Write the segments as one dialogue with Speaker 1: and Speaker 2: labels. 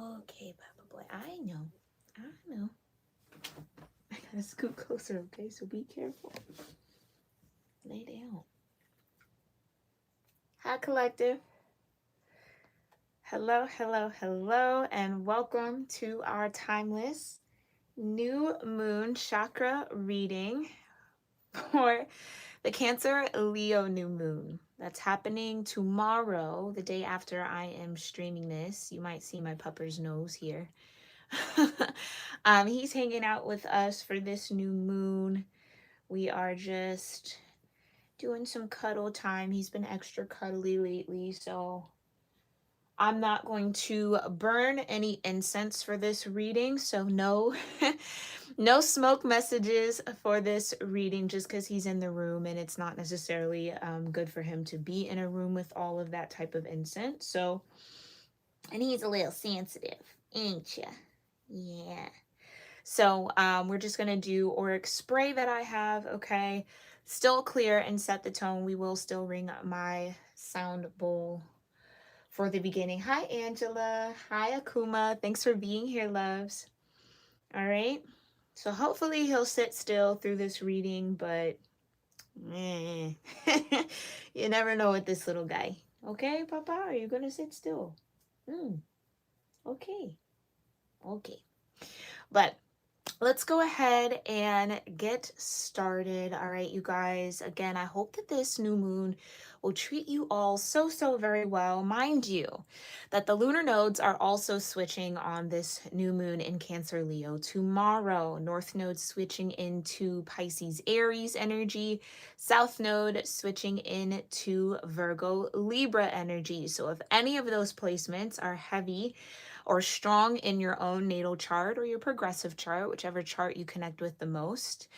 Speaker 1: Okay, Papa Boy. I know. I gotta scoot closer, okay? So be careful. Lay down. Hi, collective. Hello, and welcome to our timeless new moon chakra reading for the Cancer Leo new moon. That's happening tomorrow, the day after I am streaming this. You might see my pupper's nose here. He's hanging out with us for this new moon. We are just doing some cuddle time. He's been extra cuddly lately, so I'm not going to burn any incense for this reading, so no no smoke messages for this reading, just because he's in the room and it's not necessarily good for him to be in a room with all of that type of incense. So, and he's a little sensitive, ain't ya? Yeah. So we're just going to do auric spray that I have, okay? Still clear and set the tone. We will still ring my sound bowl for the beginning. Hi, Angela. Hi, Akuma. Thanks for being here, loves. All right. So hopefully he'll sit still through this reading, but you never know with this little guy. Okay, Papa, are you going to sit still? Okay. But let's go ahead and get started. All right, you guys. Again, I hope that this new moon will treat you all so very well. Mind you, that the lunar nodes are also switching on this new moon in Cancer Leo tomorrow. North node switching into Pisces Aries energy, south node switching into Virgo Libra energy. So if any of those placements are heavy or strong in your own natal chart or your progressive chart, whichever chart you connect with the most,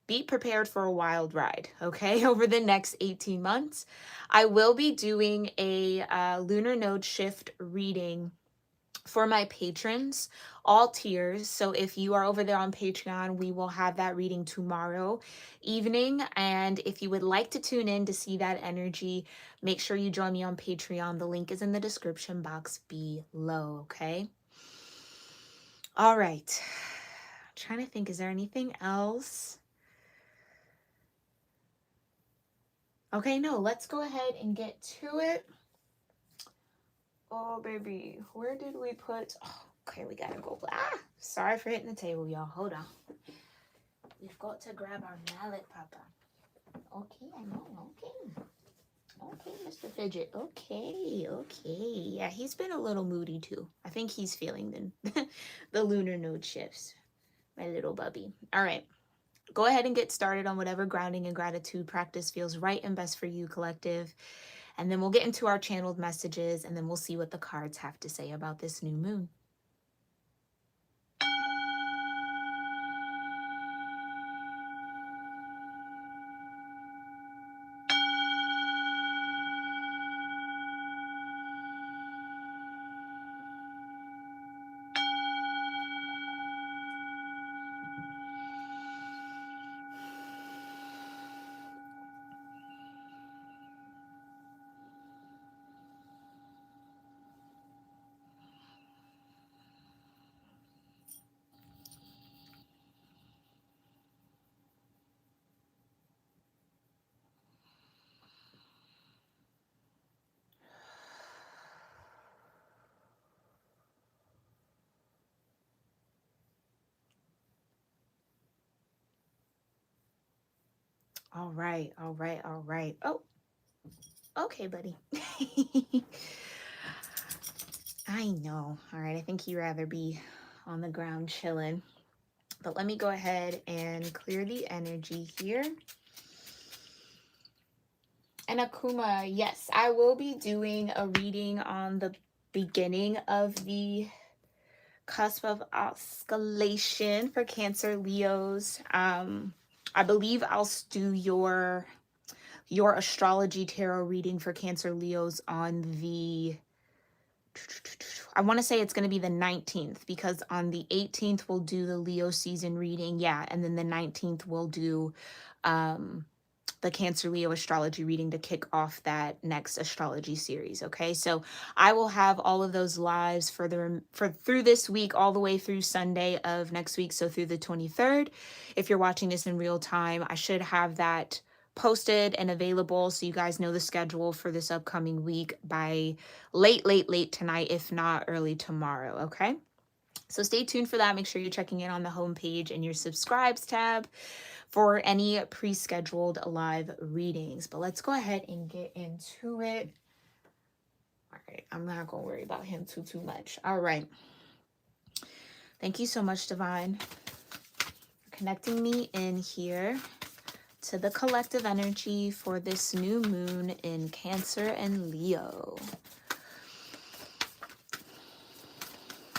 Speaker 1: be prepared for a wild ride, okay? Over the next 18 months, I will be doing a lunar node shift reading for my patrons, all tiers. So if you are over there on Patreon, we will have that reading tomorrow evening. And if you would like to tune in to see that energy, make sure you join me on Patreon. The link is in the description box below, okay? All right. I'm trying to think, is there anything else? Okay, no, let's go ahead and get to it. Oh, baby, where did we put... Oh, okay, we gotta go. Sorry for hitting the table, y'all. Hold on. We've got to grab our mallet, Papa. Okay, I know. Okay, Mr. Fidget. Okay. Yeah, he's been a little moody, too. I think he's feeling the lunar node shifts. My little bubby. All right. Go ahead and get started on whatever grounding and gratitude practice feels right and best for you, collective. And then we'll get into our channeled messages, and then we'll see what the cards have to say about this new moon. All right. Oh, okay, buddy. I know. All right, I think he'd rather be on the ground chilling. But let me go ahead and clear the energy here. And Akuma, yes, I will be doing a reading on the beginning of the cusp of oscillation for Cancer Leos. I believe I'll do your astrology tarot reading for Cancer Leos on the, I want to say it's going to be the 19th, because on the 18th we'll do the Leo season reading. Yeah, and then the 19th we'll do the Cancer Leo astrology reading to kick off that next astrology series. Okay, so I will have all of those lives for through this week, all the way through Sunday of next week, so through the 23rd. If you're watching this in real time, I should have that posted and available so you guys know the schedule for this upcoming week by late tonight, if not early tomorrow. Okay, so stay tuned for that. Make sure you're checking in on the homepage and your subscribes tab for any pre-scheduled live readings. But let's go ahead and get into it. All right, I'm not gonna worry about him too much. All right, thank you so much, Divine, for connecting me in here to the collective energy for this new moon in Cancer and Leo.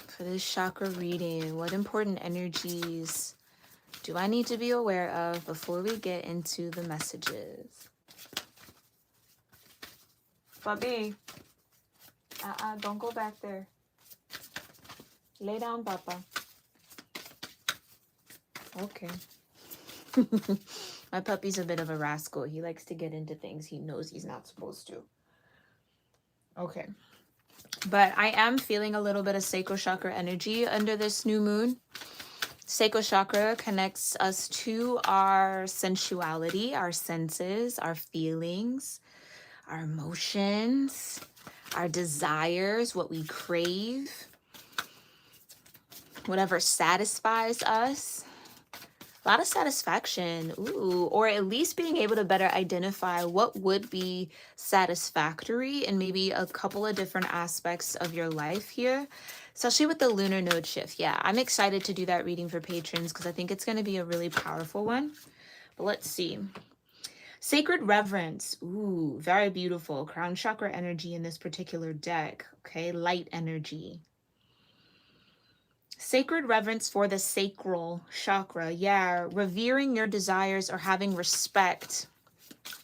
Speaker 1: For this chakra reading, what important energies do I need to be aware of before we get into the messages? Bobby, don't go back there. Lay down, Papa. Okay. My puppy's a bit of a rascal. He likes to get into things he knows he's not supposed to. Okay. But I am feeling a little bit of sacral chakra energy under this new moon. Sacral chakra connects us to our sensuality, our senses, our feelings, our emotions, our desires, what we crave, whatever satisfies us. A lot of satisfaction, ooh, or at least being able to better identify what would be satisfactory in maybe a couple of different aspects of your life here, especially with the lunar node shift. Yeah, I'm excited to do that reading for patrons because I think it's going to be a really powerful one. But let's see. Sacred reverence, ooh, very beautiful. Crown chakra energy in this particular deck, okay, light energy. Sacred reverence for the sacral chakra. Yeah, revering your desires or having respect,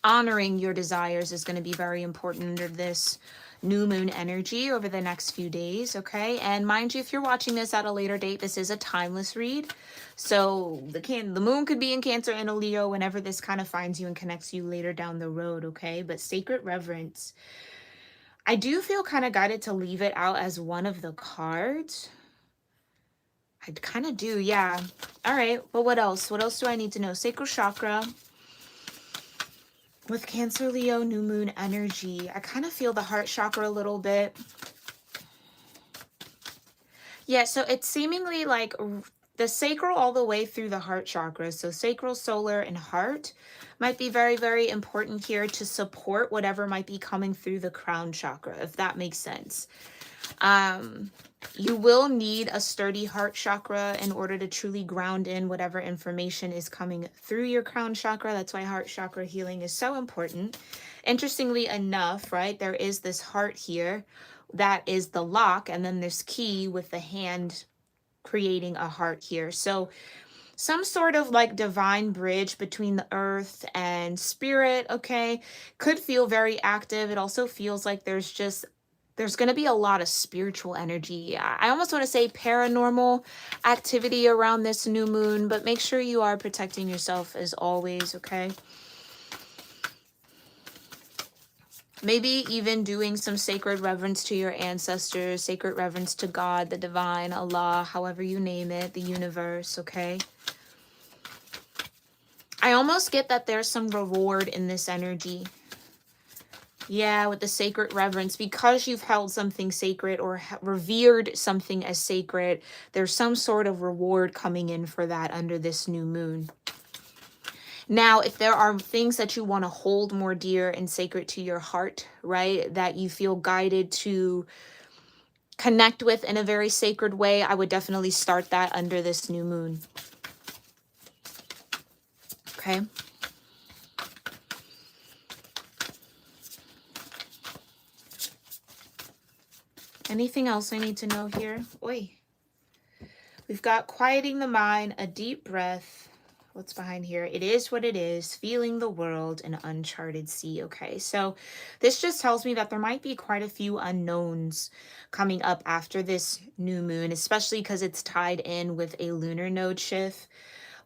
Speaker 1: honoring your desires is going to be very important under this new moon energy over the next few days, okay? And mind you, if you're watching this at a later date, this is a timeless read. So the moon could be in Cancer and a Leo whenever this kind of finds you and connects you later down the road, okay? But sacred reverence, I do feel kind of guided to leave it out as one of the cards. I kind of do, yeah. All right, but what else? What else do I need to know? Sacral chakra with Cancer, Leo, new moon energy. I kind of feel the heart chakra a little bit. Yeah, so it's seemingly like the sacral all the way through the heart chakra. So sacral, solar, and heart might be very, very important here to support whatever might be coming through the crown chakra, if that makes sense. You will need a sturdy heart chakra in order to truly ground in whatever information is coming through your crown chakra. That's why heart chakra healing is so important. Interestingly enough, right, there is this heart here that is the lock, and then this key with the hand creating a heart here. So some sort of like divine bridge between the earth and spirit, okay, could feel very active. It also feels like there's going to be a lot of spiritual energy. I almost want to say paranormal activity around this new moon, but make sure you are protecting yourself as always, okay? Maybe even doing some sacred reverence to your ancestors, sacred reverence to God, the divine, Allah, however you name it, the universe, okay? I almost get that there's some reward in this energy. Yeah, with the sacred reverence, because you've held something sacred or revered something as sacred, there's some sort of reward coming in for that under this new moon. Now, if there are things that you want to hold more dear and sacred to your heart, right, that you feel guided to connect with in a very sacred way, I would definitely start that under this new moon. Okay. Anything else I need to know here? Oi. We've got quieting the mind, a deep breath. What's behind here? It is what it is. Feeling the world, an uncharted sea. Okay, so this just tells me that there might be quite a few unknowns coming up after this new moon, especially because it's tied in with a lunar node shift.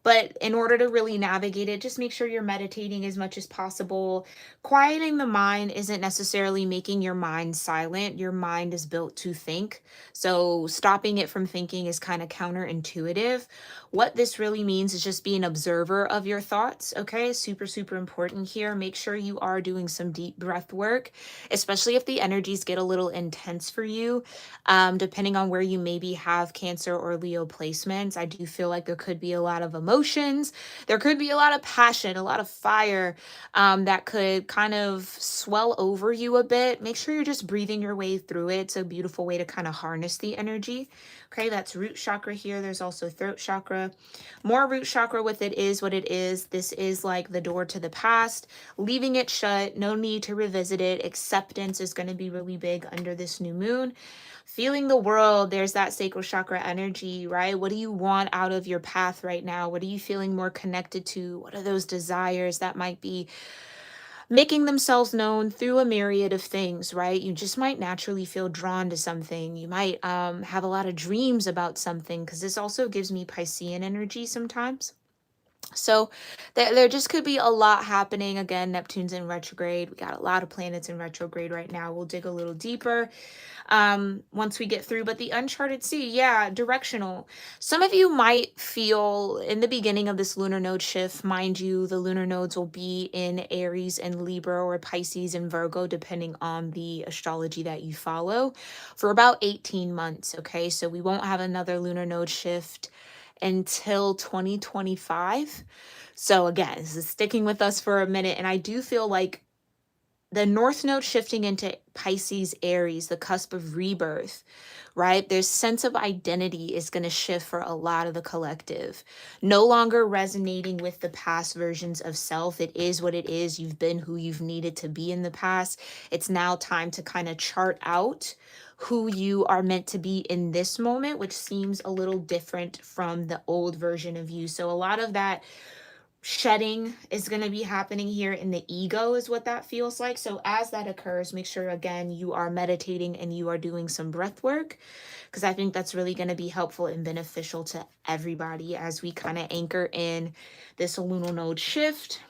Speaker 1: But in order to really navigate it, just make sure you're meditating as much as possible. Quieting the mind isn't necessarily making your mind silent. Your mind is built to think. So stopping it from thinking is kind of counterintuitive. What this really means is just be an observer of your thoughts. Okay, super, super important here. Make sure you are doing some deep breath work, especially if the energies get a little intense for you. Depending on where you maybe have Cancer or Leo placements, I do feel like there could be a lot of emotions. There could be a lot of passion, a lot of fire that could kind of swell over you a bit. Make sure you're just breathing your way through it. It's a beautiful way to kind of harness the energy. Okay, that's root chakra here. There's also throat chakra. More root chakra with it is what it is. This is like the door to the past, leaving it shut. No need to revisit it. Acceptance is going to be really big under this new moon. Feeling the world, there's that sacral chakra energy, right? What do you want out of your path right now? What are you feeling more connected to? What are those desires that might be making themselves known through a myriad of things, right? You just might naturally feel drawn to something. You might have a lot of dreams about something, because this also gives me Piscean energy sometimes. So there just could be a lot happening. Again, Neptune's in retrograde. We got a lot of planets in retrograde right now. We'll dig a little deeper once we get through. But the uncharted sea, yeah, directional. Some of you might feel in the beginning of this lunar node shift, mind you, the lunar nodes will be in Aries and Libra, or Pisces and Virgo, depending on the astrology that you follow, for about 18 months. Okay, so we won't have another lunar node shift until 2025. So again, this is sticking with us for a minute. And I do feel like the North Node shifting into Pisces, Aries, the cusp of rebirth, right? Their sense of identity is going to shift for a lot of the collective. No longer resonating with the past versions of self. It is what it is. You've been who you've needed to be in the past. It's now time to kind of chart out who you are meant to be in this moment, which seems a little different from the old version of you. So a lot of that shedding is going to be happening here in the ego, is what that feels like. So as that occurs, make sure again you are meditating and you are doing some breath work, because I think that's really going to be helpful and beneficial to everybody as we kind of anchor in this lunar node shift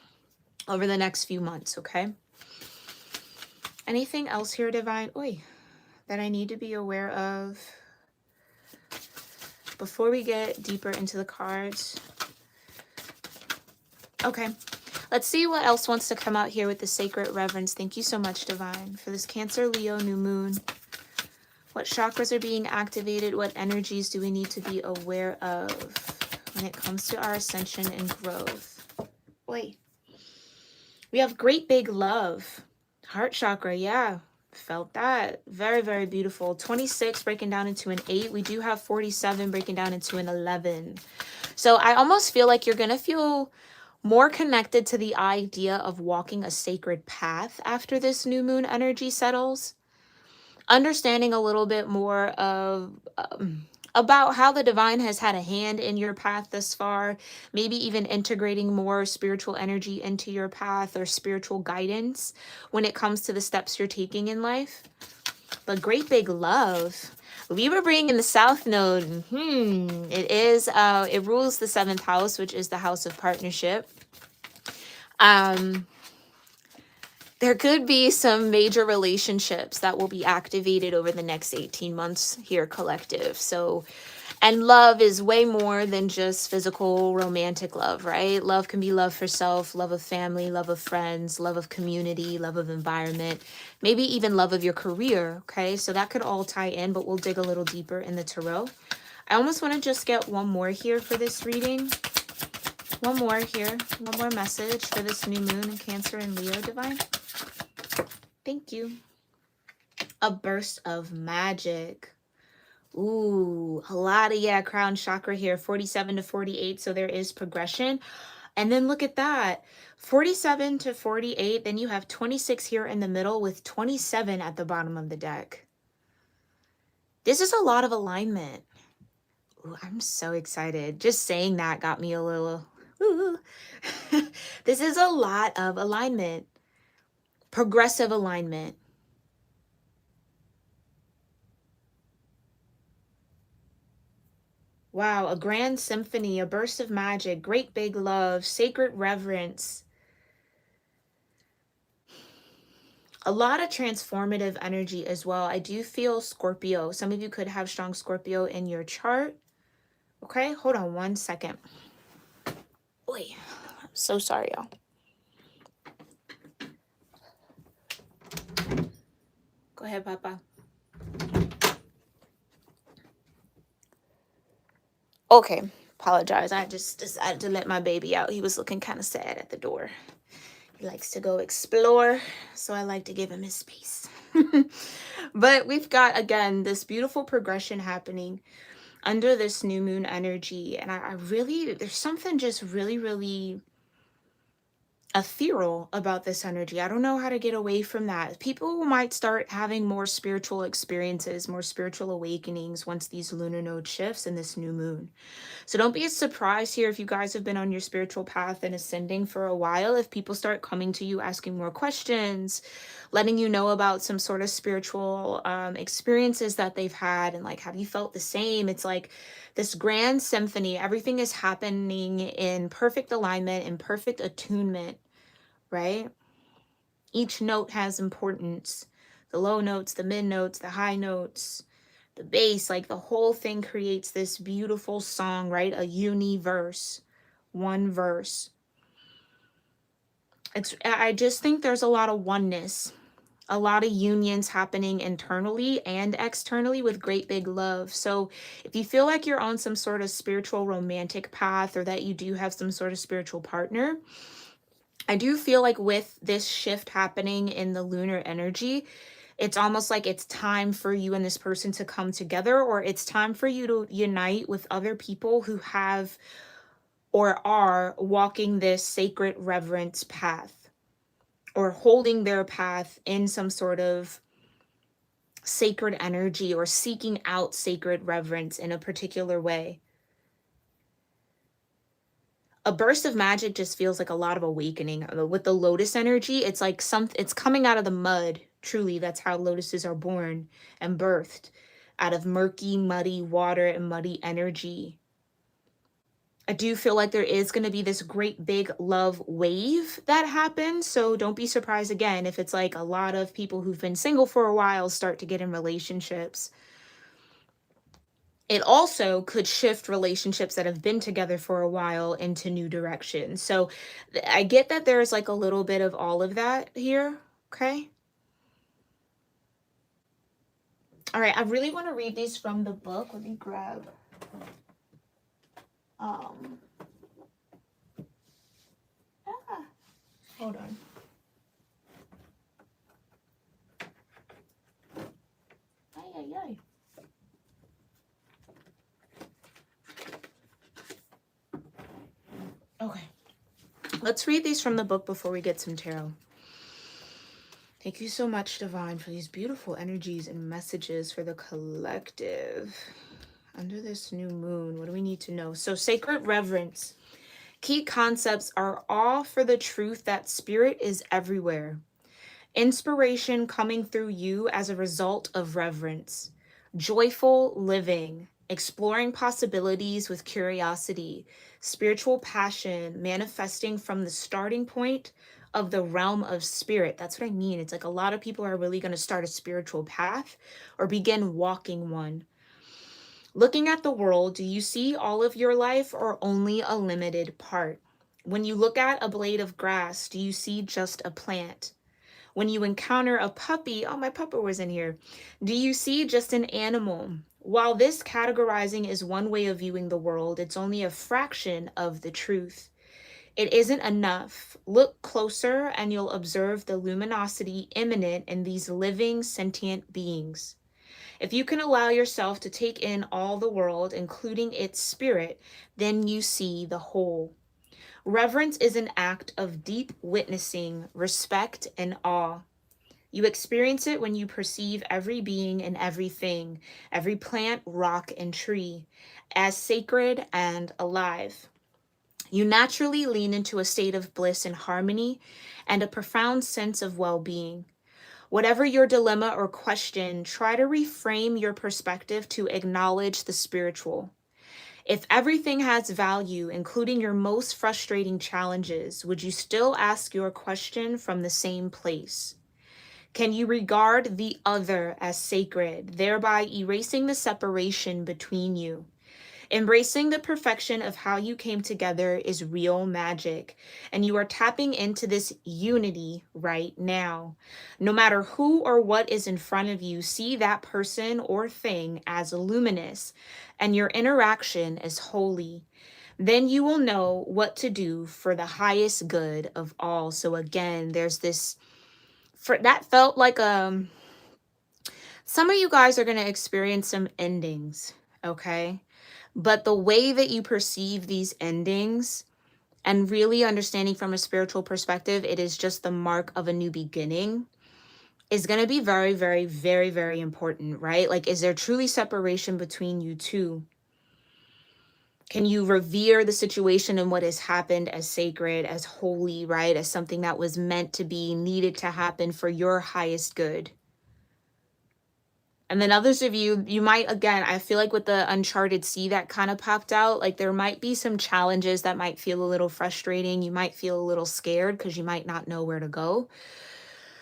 Speaker 1: over the next few months. Okay, anything else here, divine, that I need to be aware of before we get deeper into the cards? Okay, let's see what else wants to come out here with the sacred reverence. Thank you so much, divine, for this Cancer, Leo, new moon. What chakras are being activated? What energies do we need to be aware of when it comes to our ascension and growth? We have great big love. Heart chakra, yeah. Felt that. Very, very beautiful. 26 breaking down into an 8. We do have 47 breaking down into an 11. So I almost feel like you're going to feel more connected to the idea of walking a sacred path after this new moon energy settles. Understanding a little bit more of about how the divine has had a hand in your path thus far, maybe even integrating more spiritual energy into your path or spiritual guidance when it comes to the steps you're taking in life. But great big love. Libra being in the South Node, it rules the 7th house, which is the house of partnership. There could be some major relationships that will be activated over the next 18 months here, collective. So, and love is way more than just physical romantic love, right? Love can be love for self, love of family, love of friends, love of community, love of environment, maybe even love of your career, okay? So that could all tie in, but we'll dig a little deeper in the tarot. I almost want to just get one more here for this reading. One more here. One more message for this new moon in Cancer and Leo, divine. Thank you. A burst of magic. Ooh, a lot of, crown chakra here. 47 to 48, so there is progression. And then look at that. 47 to 48, then you have 26 here in the middle with 27 at the bottom of the deck. This is a lot of alignment. Ooh, I'm so excited. Just saying that got me a little... Ooh. This is a lot of alignment. Progressive alignment. Wow, a grand symphony, a burst of magic, great big love, sacred reverence. A lot of transformative energy as well. I do feel Scorpio. Some of you could have strong Scorpio in your chart. Okay, hold on one second. Oy, I'm so sorry, y'all. Go ahead, Papa. Okay, apologize. I just decided to let my baby out. He was looking kind of sad at the door. He likes to go explore, so I like to give him his space. But we've got, again, this beautiful progression happening under this new moon energy. And I really, there's something just really, really ethereal about this energy. I don't know how to get away from that. People might start having more spiritual experiences, more spiritual awakenings once these lunar node shifts and this new moon. So don't be surprised here if you guys have been on your spiritual path and ascending for a while, if people start coming to you asking more questions, letting you know about some sort of spiritual experiences that they've had, and like, have you felt the same? It's like this grand symphony. Everything is happening in perfect alignment and perfect attunement, right? Each note has importance. The low notes, the mid notes, the high notes, the bass, like the whole thing creates this beautiful song, right? A universe, one verse. I just think there's a lot of oneness, a lot of unions happening internally and externally with great big love. So if you feel like you're on some sort of spiritual romantic path, or that you do have some sort of spiritual partner, I do feel like with this shift happening in the lunar energy, it's almost like it's time for you and this person to come together, or it's time for you to unite with other people who have or are walking this sacred reverence path, or holding their path in some sort of sacred energy, or seeking out sacred reverence in a particular way. A burst of magic just feels like a lot of awakening. With the lotus energy, it's like it's coming out of the mud. Truly, that's how lotuses are born and birthed, out of murky, muddy water and muddy energy. I do feel like there is going to be this great big love wave that happens. So don't be surprised again if it's like a lot of people who've been single for a while start to get in relationships. It also could shift relationships that have been together for a while into new directions. So I get that there's like a little bit of all of that here. Okay. All right. I really want to read these from the book. Let me grab. Hold on. Ay, ay, ay. Okay. Let's read these from the book before we get some tarot. Thank you so much, Divine, for these beautiful energies and messages for the collective. Under this new moon, what do we need to know? So, sacred reverence. Key concepts are awe for the truth that spirit is everywhere. Inspiration coming through you as a result of reverence. Joyful living. Exploring possibilities with curiosity. Spiritual passion manifesting from the starting point of the realm of spirit. That's what I mean. It's like a lot of people are really going to start a spiritual path or begin walking one. Looking at the world, do you see all of your life or only a limited part? When you look at a blade of grass, do you see just a plant? When you encounter a puppy, oh, my puppy was in here, do you see just an animal? While this categorizing is one way of viewing the world, it's only a fraction of the truth. It isn't enough. Look closer and you'll observe the luminosity immanent in these living, sentient beings. If you can allow yourself to take in all the world, including its spirit, then you see the whole. Reverence is an act of deep witnessing, respect, and awe. You experience it when you perceive every being and everything, every plant, rock, and tree, as sacred and alive. You naturally lean into a state of bliss and harmony and a profound sense of well-being. Whatever your dilemma or question, try to reframe your perspective to acknowledge the spiritual. If everything has value, including your most frustrating challenges, would you still ask your question from the same place? Can you regard the other as sacred, thereby erasing the separation between you? Embracing the perfection of how you came together is real magic, and you are tapping into this unity right now. No matter who or what is in front of you, see that person or thing as luminous, and your interaction as holy. Then you will know what to do for the highest good of all. So again, there's this for that felt like some of you guys are going to experience some endings, okay? But the way that you perceive these endings and really understanding from a spiritual perspective, it is just the mark of a new beginning, is going to be very, very, very, very important, right? Like, is there truly separation between you two? Can you revere the situation and what has happened as sacred, as holy, right? As something that was meant to be, needed to happen for your highest good? And then others of you, you might, again, I feel like with the uncharted sea that kind of popped out, like there might be some challenges that might feel a little frustrating. You might feel a little scared because you might not know where to go.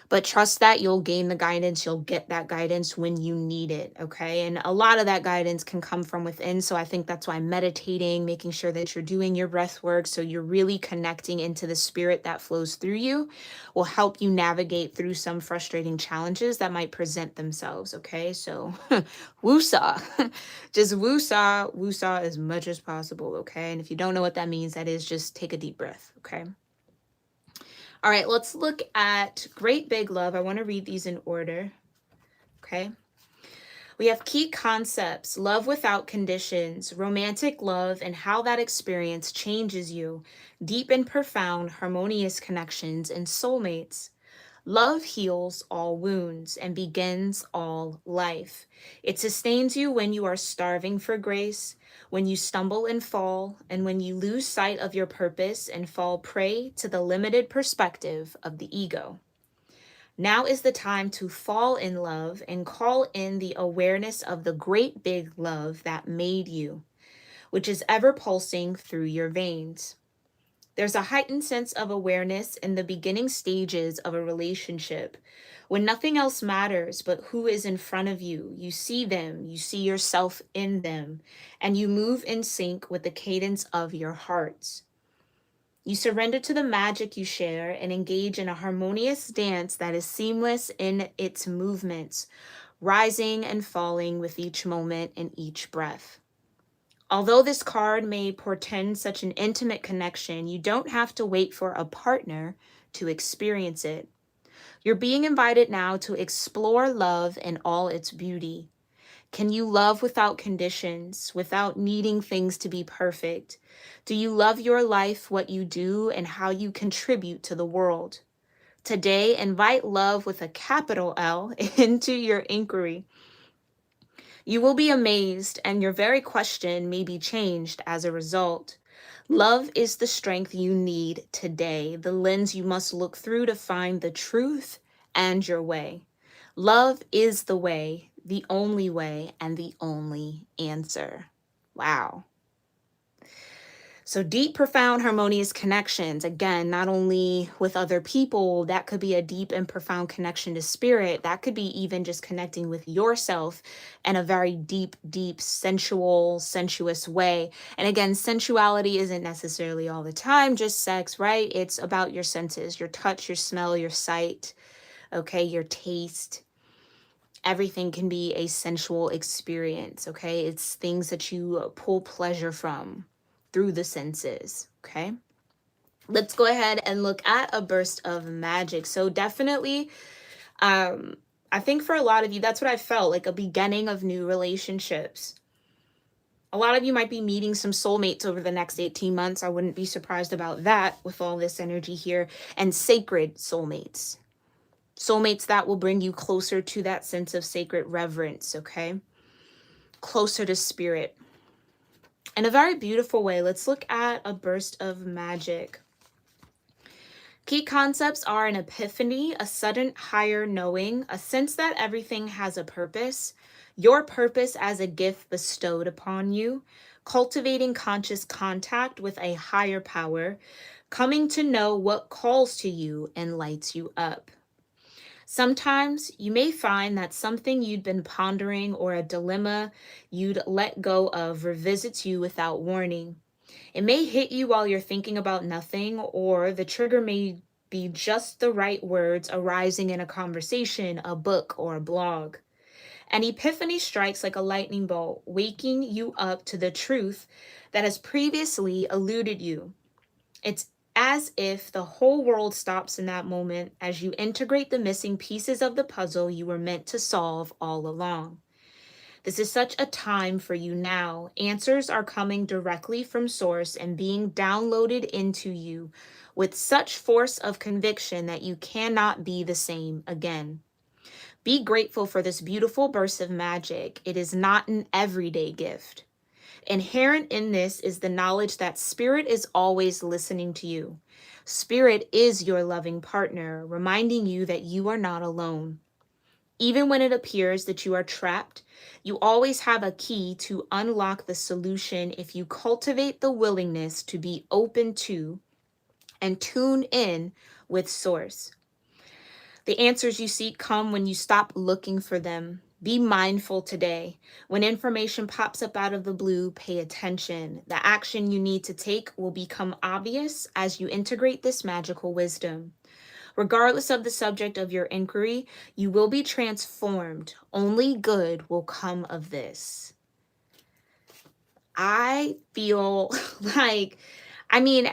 Speaker 1: But trust that you'll gain the guidance. You'll get that guidance when you need it. Okay. And a lot of that guidance can come from within. So I think that's why meditating, making sure that you're doing your breath work, so you're really connecting into the spirit that flows through you, will help you navigate through some frustrating challenges that might present themselves. Okay. So woosah, just woosah as much as possible. Okay. And if you don't know what that means, that is just take a deep breath. Okay. All right, let's look at Great Big Love. I want to read these in order. Okay. We have key concepts: love without conditions, romantic love, and how that experience changes you, deep and profound, harmonious connections, and soulmates. Love heals all wounds and begins all life. It sustains you when you are starving for grace, when you stumble and fall, and when you lose sight of your purpose and fall prey to the limited perspective of the ego. Now is the time to fall in love and call in the awareness of the great big love that made you, which is ever pulsing through your veins. There's a heightened sense of awareness in the beginning stages of a relationship. When nothing else matters but who is in front of you, you see them, you see yourself in them, and you move in sync with the cadence of your hearts. You surrender to the magic you share and engage in a harmonious dance that is seamless in its movements, rising and falling with each moment and each breath. Although this card may portend such an intimate connection, you don't have to wait for a partner to experience it. You're being invited now to explore love in all its beauty. Can you love without conditions, without needing things to be perfect? Do you love your life, what you do, and how you contribute to the world? Today, invite love with a capital L into your inquiry. You will be amazed, and your very question may be changed as a result. Love is the strength you need today, the lens you must look through to find the truth and your way. Love is the way, and the only answer. Wow. So deep, profound, harmonious connections. Again, not only with other people, that could be a deep and profound connection to spirit. That could be even just connecting with yourself in a very deep, deep, sensual, sensuous way. And again, sensuality isn't necessarily all the time just sex, right? It's about your senses, your touch, your smell, your sight, okay, your taste. Everything can be a sensual experience, okay? It's things that you pull pleasure from through the senses, okay? Let's go ahead and look at a burst of magic. So definitely, I think for a lot of you, that's what I felt, like a beginning of new relationships. A lot of you might be meeting some soulmates over the next 18 months. I wouldn't be surprised about that with all this energy here. And sacred soulmates. Soulmates that will bring you closer to that sense of sacred reverence, okay? Closer to spirit. In a very beautiful way, let's look at a burst of magic. Key concepts are an epiphany, a sudden higher knowing, a sense that everything has a purpose, your purpose as a gift bestowed upon you, cultivating conscious contact with a higher power, coming to know what calls to you and lights you up. Sometimes you may find that something you'd been pondering or a dilemma you'd let go of revisits you without warning. It may hit you while you're thinking about nothing, or the trigger may be just the right words arising in a conversation, a book, or a blog. An epiphany strikes like a lightning bolt, waking you up to the truth that has previously eluded you. It's as if the whole world stops in that moment as you integrate the missing pieces of the puzzle you were meant to solve all along. This is such a time for you now. Answers are coming directly from source and being downloaded into you with such force of conviction that you cannot be the same again. Be grateful for this beautiful burst of magic. It is not an everyday gift. Inherent in this is the knowledge that Spirit is always listening to you. Spirit is your loving partner, reminding you that you are not alone. Even when it appears that you are trapped, you always have a key to unlock the solution if you cultivate the willingness to be open to and tune in with Source. The answers you seek come when you stop looking for them. Be mindful today. When information pops up out of the blue, pay attention. The action you need to take will become obvious as you integrate this magical wisdom. Regardless of the subject of your inquiry, you will be transformed. Only good will come of this. I feel like, I mean,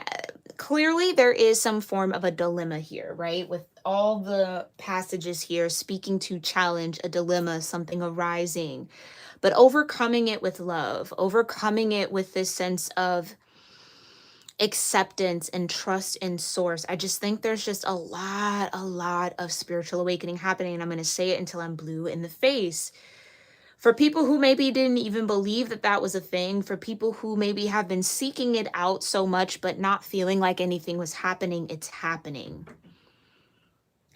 Speaker 1: clearly there is some form of a dilemma here, right? With all the passages here speaking to challenge, a dilemma, something arising, but overcoming it with love, overcoming it with this sense of acceptance and trust in source. I just think there's just a lot of spiritual awakening happening. And I'm going to say it until I'm blue in the face. For people who maybe didn't even believe that that was a thing, for people who maybe have been seeking it out so much, but not feeling like anything was happening, it's happening.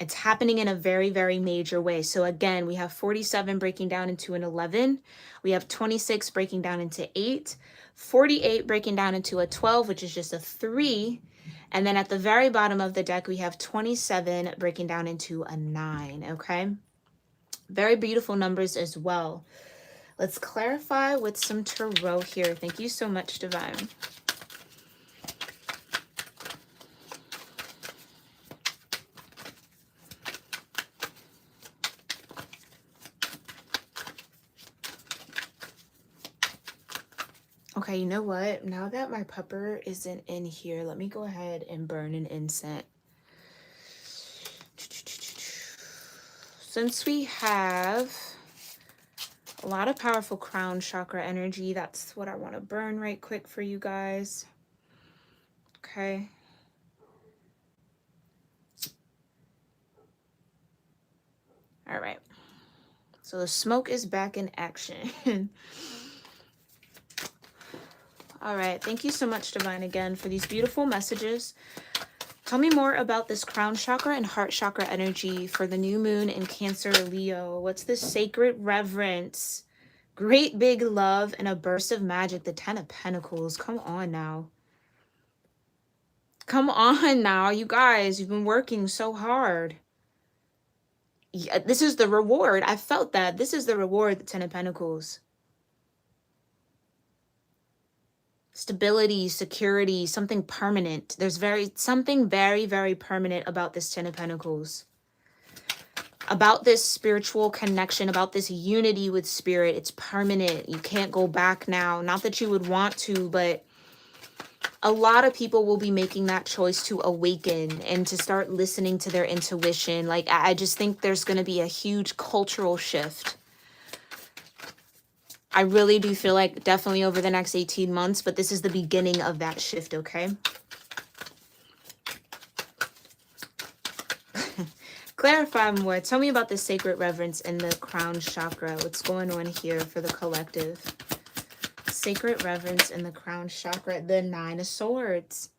Speaker 1: It's happening in a very, very major way. So again, we have 47 breaking down into an 11. We have 26 breaking down into 8. 48 breaking down into a 12, which is just a 3. And then at the very bottom of the deck, we have 27 breaking down into a 9, okay? Very beautiful numbers as well. Let's clarify with some tarot here. Thank you so much, Divine. Okay, you know what? Now that my pupper isn't in here, let me go ahead and burn an incense. Since we have a lot of powerful crown chakra energy, that's what I want to burn right quick for you guys. Okay. All right. So the smoke is back in action. All right. Thank you so much, Divine, again, for these beautiful messages. Tell me more about this crown chakra and heart chakra energy for the new moon in Cancer, Leo. What's this sacred reverence? Great big love and a burst of magic. The 10 of Pentacles. Come on now. Come on now. You guys, you've been working so hard. Yeah, this is the reward. I felt that. This is the reward, the 10 of Pentacles. Stability, security, something permanent. There's something very, very permanent about this 10 of Pentacles. About this spiritual connection, about this unity with spirit. It's permanent. You can't go back now. Not that you would want to, but a lot of people will be making that choice to awaken and to start listening to their intuition. Like, I just think there's going to be a huge cultural shift. I really do feel like definitely over the next 18 months, but this is the beginning of that shift, okay? Clarify more. Tell me about this sacred reverence and the crown chakra. What's going on here for the collective? Sacred reverence and the crown chakra. The 9 of Swords.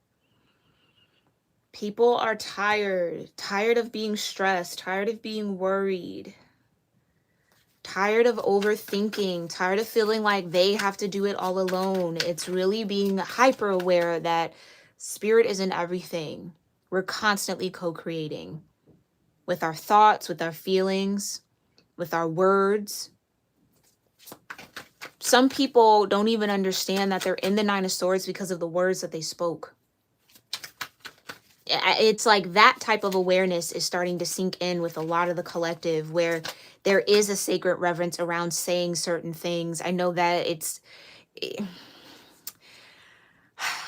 Speaker 1: People are tired. Tired of being stressed. Tired of being worried. tired of overthinking, tired of feeling like they have to do it all alone. It's really being hyper aware that spirit is in everything. We're constantly co-creating with our thoughts, with our feelings, with our words. Some people don't even understand that they're in the Nine of Swords because of the words that they spoke. It's like that type of awareness is starting to sink in with a lot of the collective, where there is a sacred reverence around saying certain things. I know that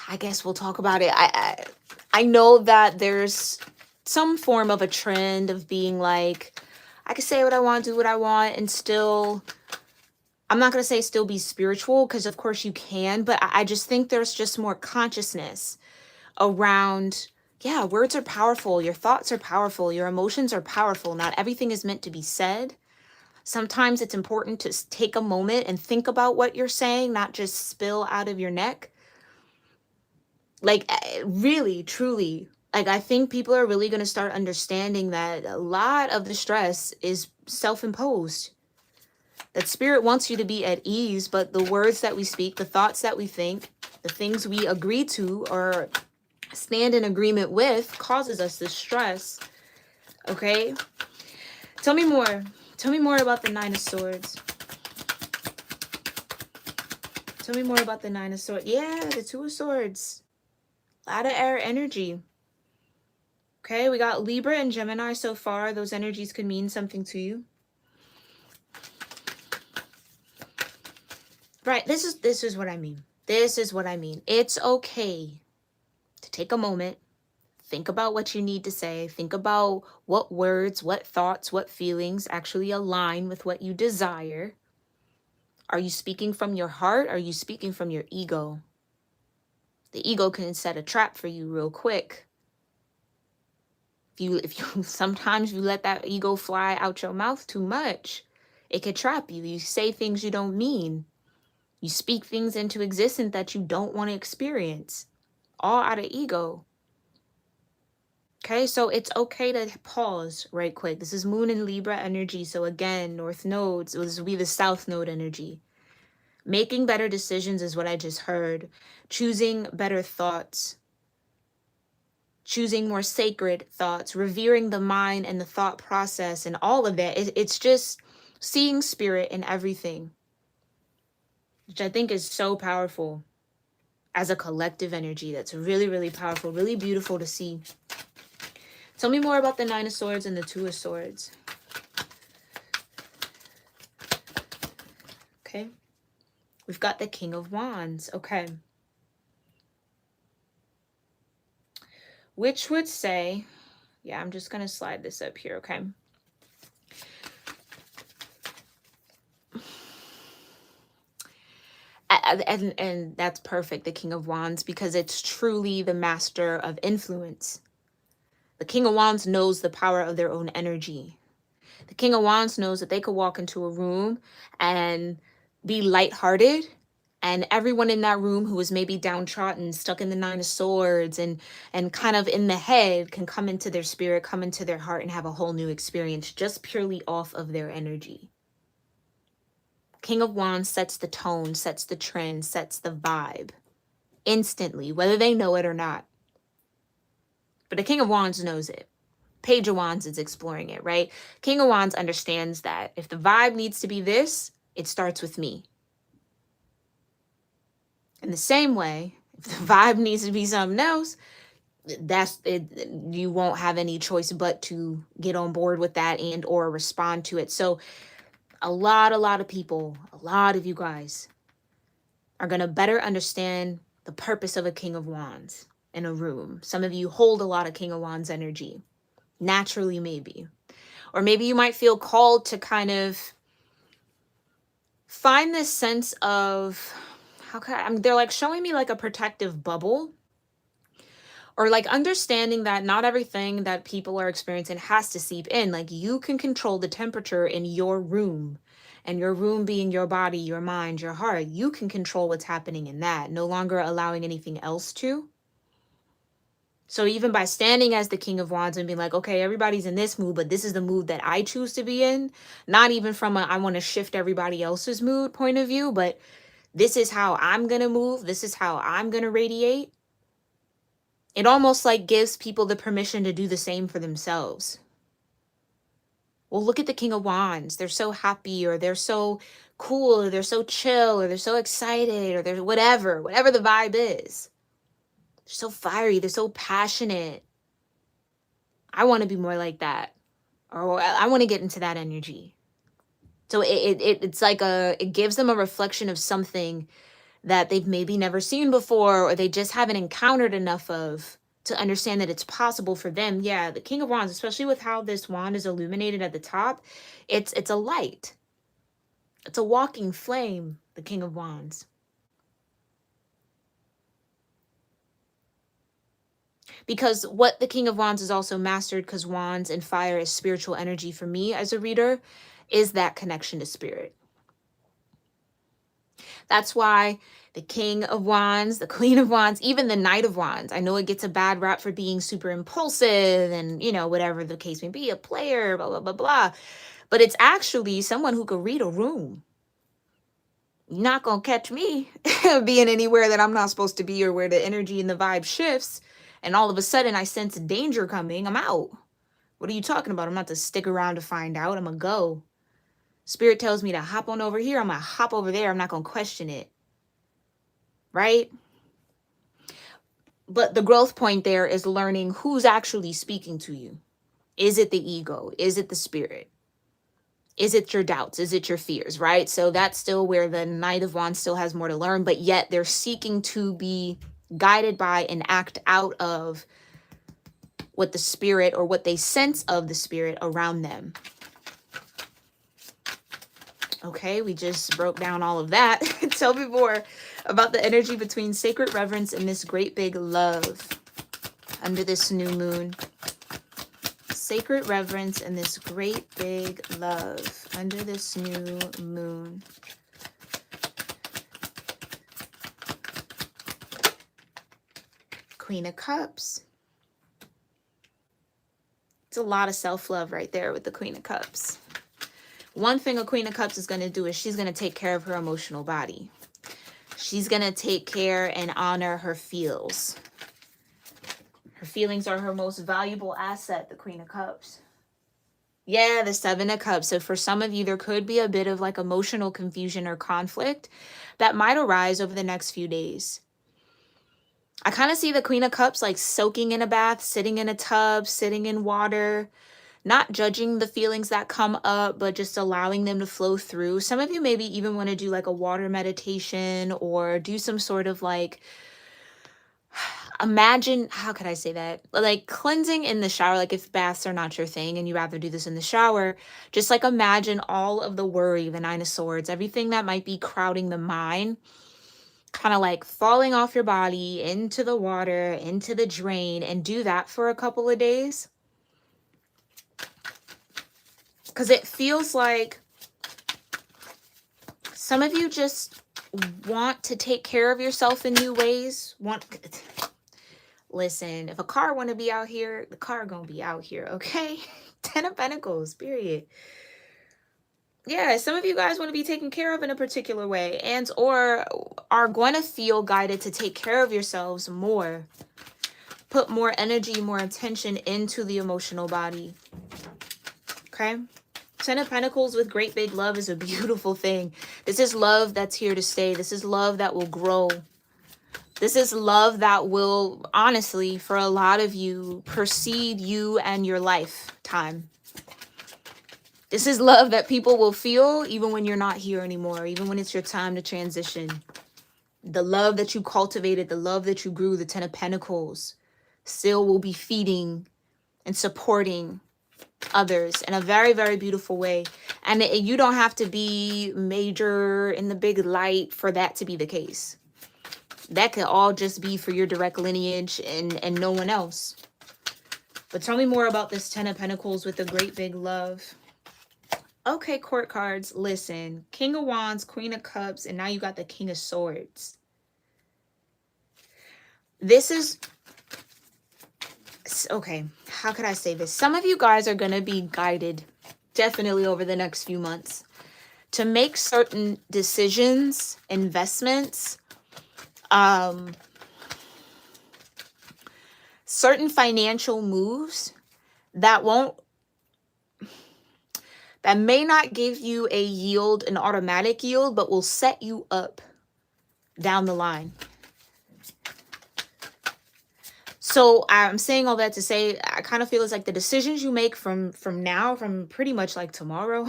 Speaker 1: I guess we'll talk about it. I know that there's some form of a trend of being like, I can say what I want, do what I want, and still, I'm not going to say still be spiritual, because of course you can, but I just think there's just more consciousness around, yeah, words are powerful, your thoughts are powerful, your emotions are powerful. Not everything is meant to be said. Sometimes it's important to take a moment and think about what you're saying, not just spill out of your neck. Like, really, truly, like, I think people are really going to start understanding that a lot of the stress is self-imposed. That spirit wants you to be at ease, but the words that we speak, the thoughts that we think, the things we agree to or stand in agreement with causes us this stress. Okay? Tell me more. Tell me more about the Nine of Swords. Tell me more about the Nine of Swords. Yeah, the Two of Swords. A lot of air energy. Okay, we got Libra and Gemini so far. Those energies could mean something to you. Right, this is what I mean. This is what I mean. It's okay to take a moment, think about what you need to say, think about what words, what thoughts, what feelings actually align with what you desire. Are you speaking from your heart? Are you speaking from your ego? The ego can set a trap for you real quick. If you sometimes you let that ego fly out your mouth too much, it could trap you. You say things you don't mean. You speak things into existence that you don't want to experience, all out of ego. Okay, so it's okay to pause right quick. This is Moon and Libra energy. So again, North nodes, this will be the South node energy. Making better decisions is what I just heard. Choosing better thoughts. Choosing more sacred thoughts. Revering the mind and the thought process and all of that. It's just seeing spirit in everything, which I think is so powerful as a collective energy. That's really, really powerful, really beautiful to see. Tell me more about the Nine of Swords and the Two of Swords. Okay. We've got the King of Wands. Okay. Which would say, yeah, I'm just going to slide this up here, okay? And that's perfect, the King of Wands, because it's truly the master of influence. The King of Wands knows the power of their own energy. The King of Wands knows that they could walk into a room and be lighthearted, and everyone in that room who is maybe downtrodden, stuck in the Nine of Swords and kind of in the head, can come into their spirit, come into their heart, and have a whole new experience just purely off of their energy. King of Wands sets the tone, sets the trend, sets the vibe instantly, whether they know it or not. But the King of Wands knows it. Page of Wands is exploring it, right? King of Wands understands that if the vibe needs to be this, it starts with me. In the same way, if the vibe needs to be something else, that's it. You won't have any choice but to get on board with that and or respond to it. So a lot of people, a lot of you guys are going to better understand the purpose of a King of Wands in a room. Some of you hold a lot of King of Wands energy, naturally maybe. Or maybe you might feel called to kind of find this sense of, they're like showing me like a protective bubble, or like understanding that not everything that people are experiencing has to seep in. Like, you can control the temperature in your room, and your room being your body, your mind, your heart. You can control what's happening in that, no longer allowing anything else to. So even by standing as the King of Wands and being like, okay, everybody's in this mood, but this is the mood that I choose to be in, not even from a I want to shift everybody else's mood point of view, but this is how I'm going to move. This is how I'm going to radiate. It almost like gives people the permission to do the same for themselves. Well, look at the King of Wands. They're so happy, or they're so cool, or they're so chill, or they're so excited, or they're whatever the vibe is. They're so fiery. They're so passionate. I want to be more like that. Or I want to get into that energy. So it's like it gives them a reflection of something that they've maybe never seen before, or they just haven't encountered enough of to understand that it's possible for them. Yeah, the King of Wands, especially with how this wand is illuminated at the top, it's a light. It's a walking flame, the King of Wands. Because what the King of Wands is also mastered, because wands and fire is spiritual energy for me as a reader, is that connection to spirit. That's why the King of Wands, the Queen of Wands, even the Knight of Wands, I know it gets a bad rap for being super impulsive and, you know, whatever the case may be, a player, blah, blah, blah, blah. But it's actually someone who could read a room. You're not going to catch me being anywhere that I'm not supposed to be, or where the energy and the vibe shifts, and all of a sudden I sense danger coming. I'm out. What are you talking about? I'm not to stick around to find out. I'm going to go. Spirit tells me to hop on over here. I'm going to hop over there. I'm not going to question it. Right? But the growth point there is learning who's actually speaking to you. Is it the ego? Is it the spirit? Is it your doubts? Is it your fears? Right? So that's still where the Knight of Wands still has more to learn, but yet they're seeking to be guided by and act out of what the spirit, or what they sense of the spirit around them. Okay, we just broke down all of that. Tell me more about the energy between sacred reverence and this great big love under this new moon. Sacred reverence and this great big love under this new moon. Queen of Cups. It's a lot of self-love right there with the Queen of Cups. One thing a Queen of Cups is going to do is she's going to take care of her emotional body. She's going to take care and honor her feels. Her feelings are her most valuable asset, the Queen of Cups. Yeah, the Seven of Cups. So for some of you, there could be a bit of like emotional confusion or conflict that might arise over the next few days. I kind of see the Queen of Cups like soaking in a bath, sitting in a tub, sitting in water, not judging the feelings that come up, but just allowing them to flow through. Some of you maybe even want to do like a water meditation, or do some sort of like, imagine, how could I say that? Like cleansing in the shower. Like if baths are not your thing and you rather do this in the shower, just like imagine all of the worry, the Nine of Swords, everything that might be crowding the mind, kind of like falling off your body into the water, into the drain, and do that for a couple of days. Because it feels like some of you just want to take care of yourself in new ways. Listen, if a car want to be out here, the car gonna be out here, okay? 10 of Pentacles, period. Yeah, some of you guys want to be taken care of in a particular way, and or are going to feel guided to take care of yourselves more. Put more energy, more attention into the emotional body. Okay? 10 of Pentacles with great big love is a beautiful thing. This is love that's here to stay. This is love that will grow. This is love that will, honestly, for a lot of you, precede you and your lifetime. This is love that people will feel even when you're not here anymore, even when it's your time to transition. The love that you cultivated, the love that you grew, the 10 of Pentacles, still will be feeding and supporting others in a very, very beautiful way. And you don't have to be major in the big light for that to be the case. That could all just be for your direct lineage and no one else. But tell me more about this 10 of Pentacles with the great big love. Okay, court cards, listen. King of Wands, Queen of Cups, and now you got the King of Swords. This is okay, how could I say this? Some of you guys are going to be guided definitely over the next few months to make certain decisions, investments, certain financial moves that may not give you a yield, an automatic yield, but will set you up down the line. So I'm saying all that to say, I kind of feel it's like the decisions you make from now, from pretty much like tomorrow,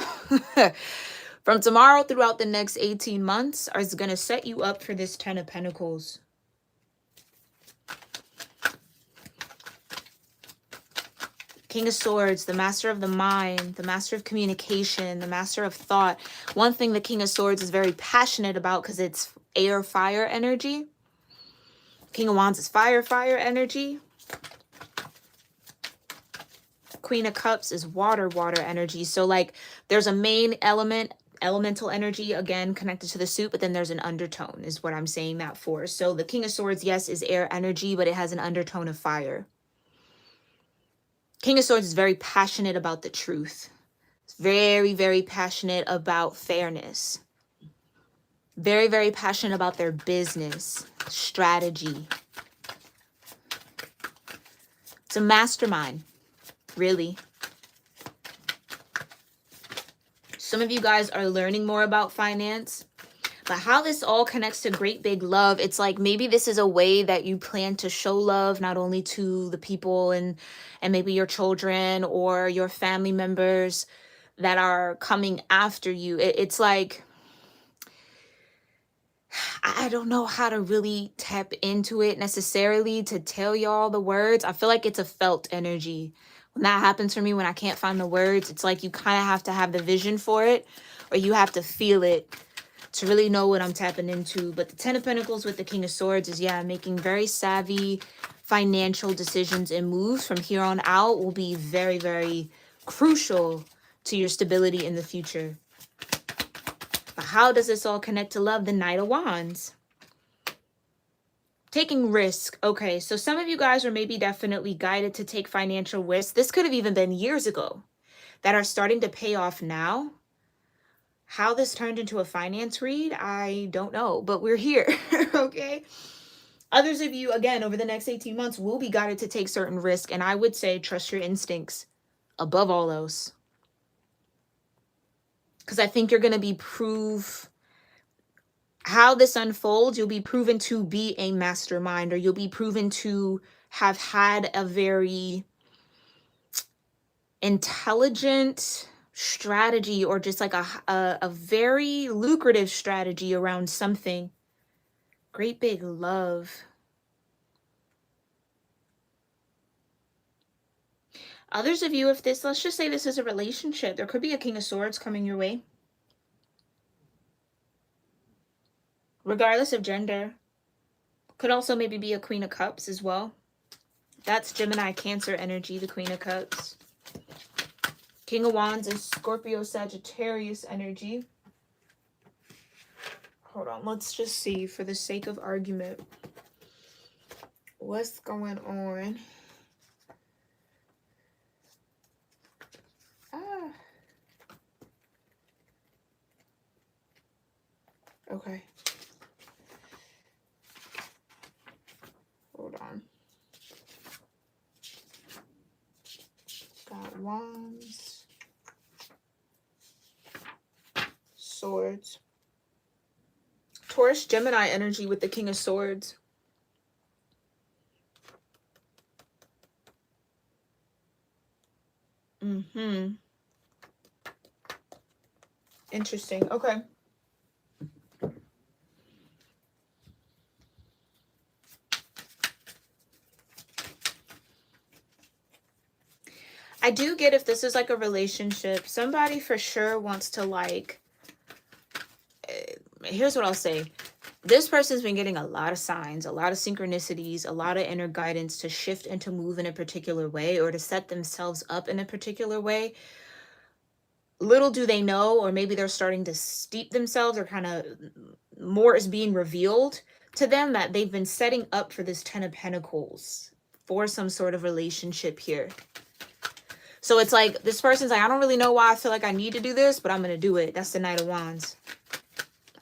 Speaker 1: from tomorrow throughout the next 18 months is going to set you up for this 10 of Pentacles. King of Swords, the master of the mind, the master of communication, the master of thought. One thing the King of Swords is very passionate about because it's air, fire energy. King of Wands is fire, fire energy. Queen of Cups is water, water energy. So like there's a main element, elemental energy, again, connected to the suit, but then there's an undertone is what I'm saying that for. So the King of Swords, yes, is air energy, but it has an undertone of fire. King of Swords is very passionate about the truth. It's very, very passionate about fairness. Very, very passionate about their business, strategy. It's a mastermind, really. Some of you guys are learning more about finance, but how this all connects to great big love, it's like maybe this is a way that you plan to show love not only to the people and maybe your children or your family members that are coming after you. It's like, I don't know how to really tap into it necessarily to tell y'all the words. I feel like it's a felt energy. When that happens for me, when I can't find the words, it's like you kind of have to have the vision for it, or you have to feel it to really know what I'm tapping into. But the 10 of Pentacles with the King of Swords is, yeah, making very savvy financial decisions and moves from here on out will be very, very crucial to your stability in the future. But how does this all connect to love? The Knight of Wands. Taking risk. Okay, so some of you guys are maybe definitely guided to take financial risks. This could have even been years ago that are starting to pay off now. How this turned into a finance read, I don't know, but we're here, okay? Others of you, again, over the next 18 months will be guided to take certain risk, and I would say trust your instincts above all else. Because I think you're going to be how this unfolds, you'll be proven to be a mastermind, or you'll be proven to have had a very intelligent strategy, or just like a very lucrative strategy around something. Great big love. Others of you, if this, let's just say this is a relationship, there could be a King of Swords coming your way. Regardless of gender. Could also maybe be a Queen of Cups as well. That's Gemini, Cancer energy, the Queen of Cups. King of Wands is Scorpio, Sagittarius energy. Hold on, let's just see for the sake of argument. What's going on? Okay. Hold on. Got Wands. Swords. Taurus, Gemini energy with the King of Swords. Interesting. Okay. I do get if this is like a relationship, somebody for sure wants to like, here's what I'll say. This person's been getting a lot of signs, a lot of synchronicities, a lot of inner guidance to shift and to move in a particular way, or to set themselves up in a particular way. Little do they know, or maybe they're starting to steep themselves, or kind of more is being revealed to them, that they've been setting up for this 10 of Pentacles for some sort of relationship here. So it's like this person's like, I don't really know why I feel like I need to do this, but I'm going to do it. That's the Knight of Wands.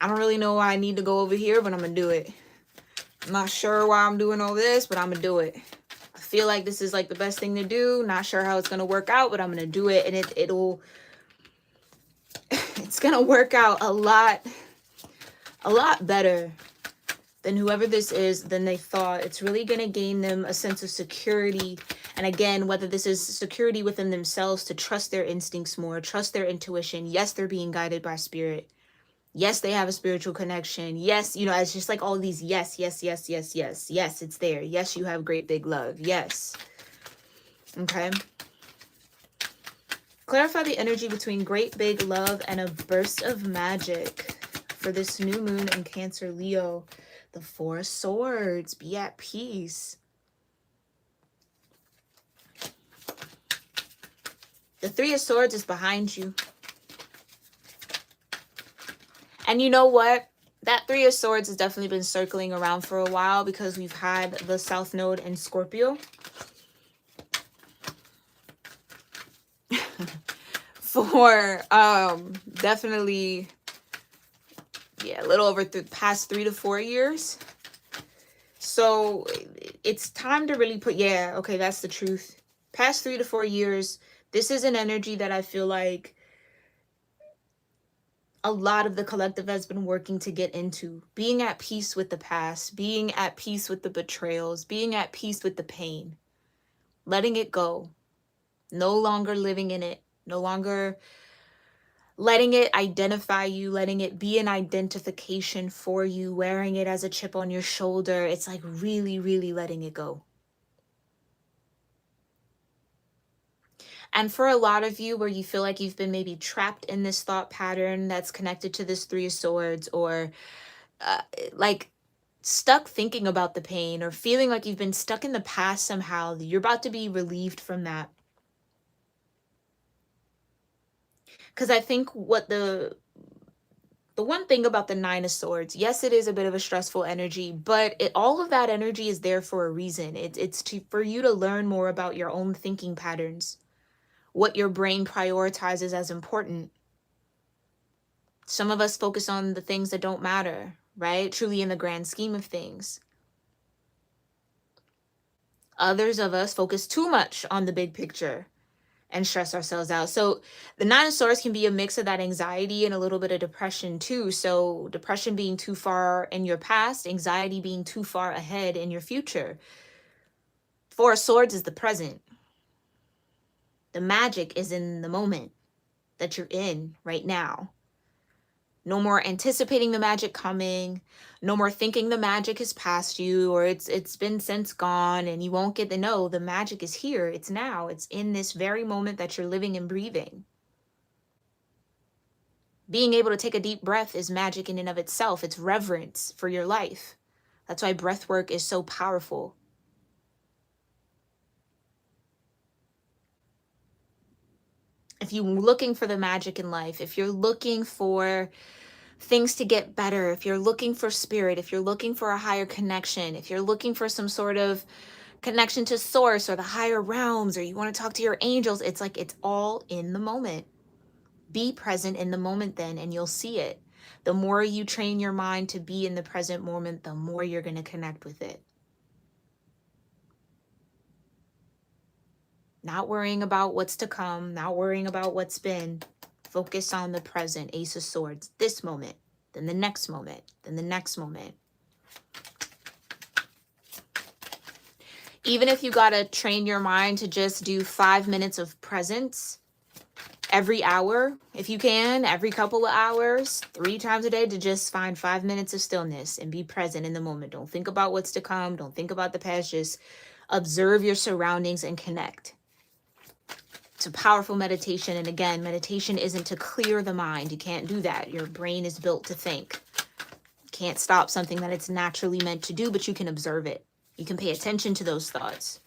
Speaker 1: I don't really know why I need to go over here, but I'm going to do it. I'm not sure why I'm doing all this, but I'm going to do it. I feel like this is like the best thing to do. Not sure how it's going to work out, but I'm going to do it. And it's going to work out a lot better than whoever this is than they thought. It's really going to gain them a sense of security. And again, whether this is security within themselves to trust their instincts more, trust their intuition. Yes, they're being guided by spirit. Yes, they have a spiritual connection. Yes, you know, it's just like all these yes, yes, yes, yes, yes. Yes, it's there. Yes, you have great big love. Yes. Okay. Clarify the energy between great big love and a burst of magic for this new moon in Cancer, Leo. The Four of Swords. Be at peace. The Three of Swords is behind you. And you know what? That Three of Swords has definitely been circling around for a while because we've had the South Node in Scorpio. For definitely, yeah, a little over the past 3 to 4 years. So it's time to really put, yeah, okay, that's the truth. Past 3 to 4 years, this is an energy that I feel like a lot of the collective has been working to get into. Being at peace with the past, being at peace with the betrayals, being at peace with the pain, letting it go, no longer living in it, no longer letting it identify you, letting it be an identification for you, wearing it as a chip on your shoulder. It's like really, really letting it go. And for a lot of you where you feel like you've been maybe trapped in this thought pattern that's connected to this Three of Swords, or like stuck thinking about the pain, or feeling like you've been stuck in the past somehow, you're about to be relieved from that. Because I think what the one thing about the Nine of Swords, yes, it is a bit of a stressful energy, but all of that energy is there for a reason. It's for you to learn more about your own thinking patterns, what your brain prioritizes as important. Some of us focus on the things that don't matter, right? Truly in the grand scheme of things. Others of us focus too much on the big picture and stress ourselves out. So the Nine of Swords can be a mix of that anxiety and a little bit of depression too. So depression being too far in your past, anxiety being too far ahead in your future. Four of Swords is the present. The magic is in the moment that you're in right now. No more anticipating the magic coming. No more thinking the magic is past you, or it's been since gone and you won't get to know. The magic is here. It's now. It's in this very moment that you're living and breathing. Being able to take a deep breath is magic in and of itself. It's reverence for your life. That's why breath work is so powerful. If you're looking for the magic in life, if you're looking for things to get better, if you're looking for spirit, if you're looking for a higher connection, if you're looking for some sort of connection to source or the higher realms, or you want to talk to your angels, it's like it's all in the moment. Be present in the moment then, and you'll see it. The more you train your mind to be in the present moment, the more you're going to connect with it. Not worrying about what's to come, not worrying about what's been. Focus on the present, Ace of Swords, this moment, then the next moment, then the next moment. Even if you got to train your mind to just do 5 minutes of presence every hour, if you can, every couple of hours, 3 times a day, to just find 5 minutes of stillness and be present in the moment. Don't think about what's to come. Don't think about the past. Just observe your surroundings and connect. It's a powerful meditation. And again, meditation isn't to clear the mind. You can't do that. Your brain is built to think. You can't stop something that it's naturally meant to do, but you can observe it. You can pay attention to those thoughts.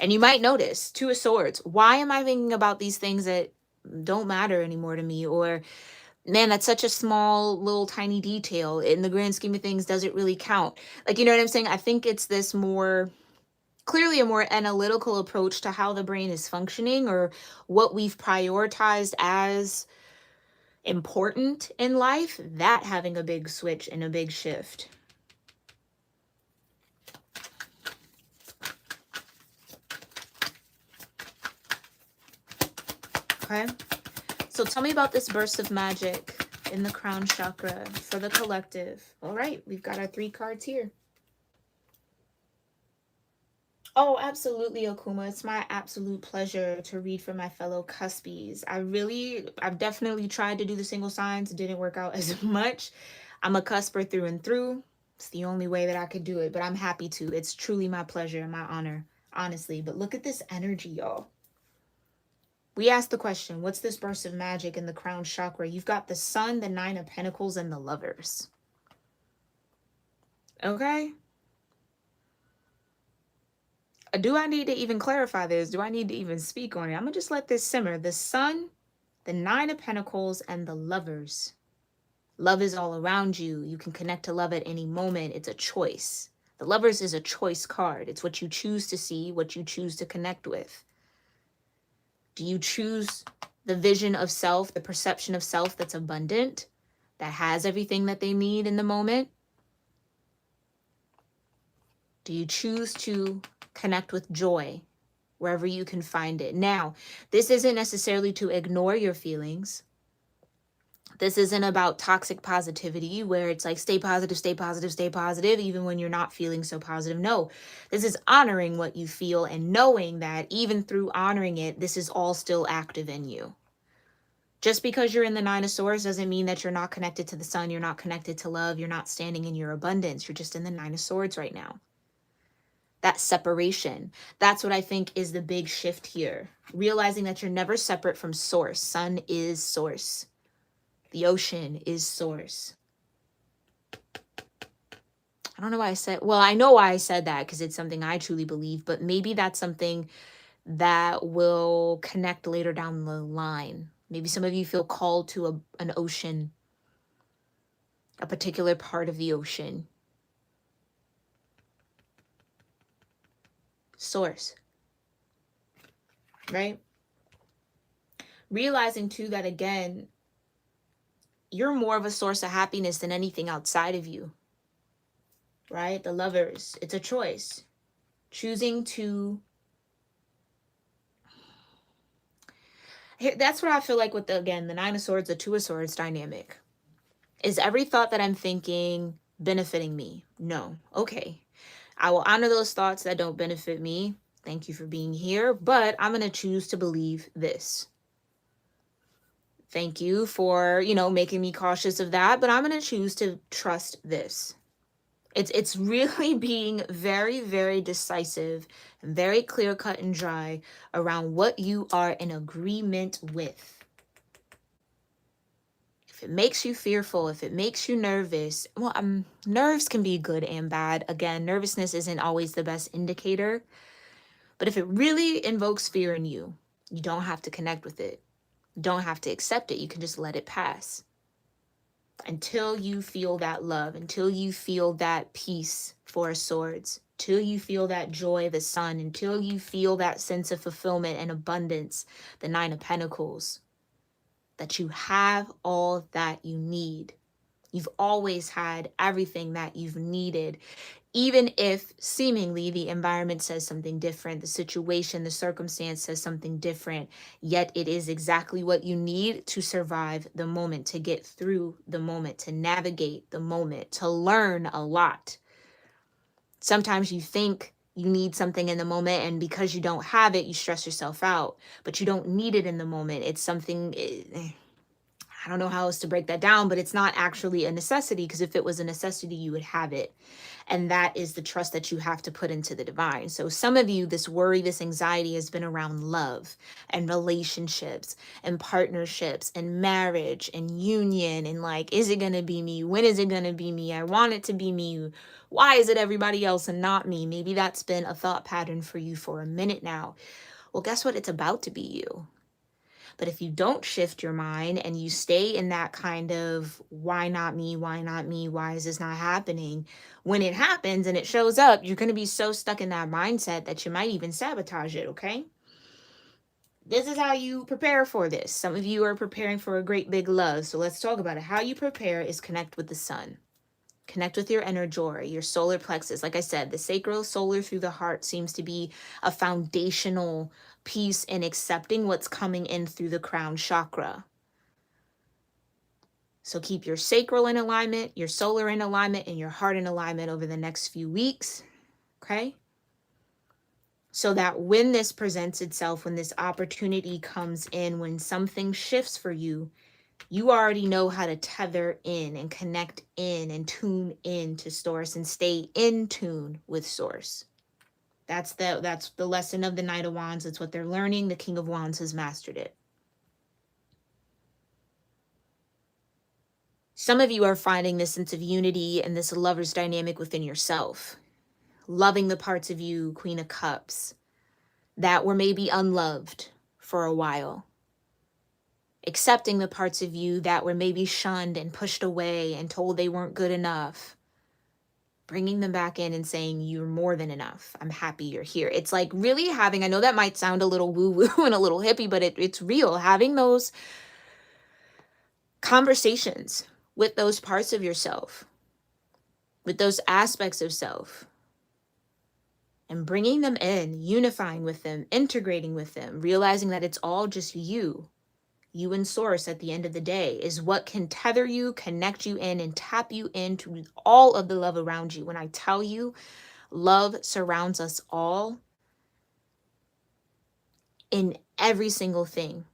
Speaker 1: And you might notice, Two of Swords, why am I thinking about these things that don't matter anymore to me? Or, man, that's such a small, little, tiny detail. In the grand scheme of things, does it really count? Like, you know what I'm saying? I think it's this more clearly a more analytical approach to how the brain is functioning or what we've prioritized as important in life, that having a big switch and a big shift. Okay, so tell me about this burst of magic in the crown chakra for the collective. All right, we've got our 3 cards here. Oh, absolutely, Okuma. It's my absolute pleasure to read for my fellow cuspies. I've definitely tried to do the single signs. It didn't work out as much. I'm a cusper through and through. It's the only way that I could do it, but I'm happy to. It's truly my pleasure and my honor, honestly. But look at this energy, y'all. We asked the question, what's this burst of magic in the crown chakra? You've got the sun, the 9 of pentacles, and the lovers. Okay? Do I need to even clarify this? Do I need to even speak on it? I'm going to just let this simmer. The sun, the 9 of pentacles, and the lovers. Love is all around you. You can connect to love at any moment. It's a choice. The lovers is a choice card. It's what you choose to see, what you choose to connect with. Do you choose the vision of self, the perception of self that's abundant, that has everything that they need in the moment? Do you choose to connect with joy wherever you can find it? Now, this isn't necessarily to ignore your feelings. This isn't about toxic positivity where it's like stay positive, stay positive, stay positive, even when you're not feeling so positive. No, this is honoring what you feel and knowing that even through honoring it, this is all still active in you. Just because you're in the 9 of swords doesn't mean that you're not connected to the sun, you're not connected to love, you're not standing in your abundance. You're just in the 9 of swords right now. That separation. That's what I think is the big shift here. Realizing that you're never separate from source. Sun is source. The ocean is source. I don't know why I said, well, I know why I said that because it's something I truly believe, but maybe that's something that will connect later down the line. Maybe some of you feel called to an ocean, a particular part of the ocean. Source. Right? Realizing too that again, you're more of a source of happiness than anything outside of you. Right? The lovers. It's a choice. Choosing to... That's what I feel like with the 9 of swords, the 2 of swords dynamic. Is every thought that I'm thinking benefiting me? No. Okay. I will honor those thoughts that don't benefit me. Thank you for being here. But I'm going to choose to believe this. Thank you for, making me cautious of that. But I'm going to choose to trust this. It's really being very, very decisive and very clear cut and dry around what you are in agreement with. If it makes you fearful, if it makes you nervous, well, nerves can be good and bad. Again, nervousness isn't always the best indicator. But if it really invokes fear in you, you don't have to connect with it. You don't have to accept it. You can just let it pass. Until you feel that love, until you feel that peace, 4 of swords, till you feel that joy, the sun, until you feel that sense of fulfillment and abundance, the 9 of pentacles, that you have all that you need. You've always had everything that you've needed. Even if seemingly the environment says something different, the situation, the circumstance says something different, yet it is exactly what you need to survive the moment, to get through the moment, to navigate the moment, to learn a lot. Sometimes you think you need something in the moment, and because you don't have it, you stress yourself out, but you don't need it in the moment. It's something... I don't know how else to break that down, but it's not actually a necessity, because if it was a necessity, you would have it. And that is the trust that you have to put into the divine. So some of you, this worry, this anxiety has been around love and relationships and partnerships and marriage and union and like, is it going to be me? When is it going to be me? I want it to be me. Why is it everybody else and not me? Maybe that's been a thought pattern for you for a minute now. Well, guess what? It's about to be you. But if you don't shift your mind and you stay in that kind of why not me, why not me, why is this not happening? When it happens and it shows up, you're going to be so stuck in that mindset that you might even sabotage it, okay? This is how you prepare for this. Some of you are preparing for a great big love. So let's talk about it. How you prepare is connect with the sun. Connect with your inner joy, your solar plexus. Like I said, the sacral solar through the heart seems to be a foundational piece in accepting what's coming in through the crown chakra. So keep your sacral in alignment, your solar in alignment, and your heart in alignment over the next few weeks. Okay? So that when this presents itself, when this opportunity comes in, when something shifts for you, you already know how to tether in and connect in and tune in to source and stay in tune with source. That's the lesson of the Knight of Wands. It's what they're learning. The King of Wands has mastered it. Some of you are finding this sense of unity and this lover's dynamic within yourself. Loving the parts of you, Queen of Cups, that were maybe unloved for a while. Accepting the parts of you that were maybe shunned and pushed away and told they weren't good enough. Bringing them back in and saying, you're more than enough. I'm happy you're here. It's like really having, I know that might sound a little woo-woo and a little hippie, but it's real. Having those conversations with those parts of yourself, with those aspects of self, and bringing them in, unifying with them, integrating with them, realizing that it's all just you and source at the end of the day is what can tether you, connect you in, and tap you into all of the love around you. When I tell you, love surrounds us all in every single thing.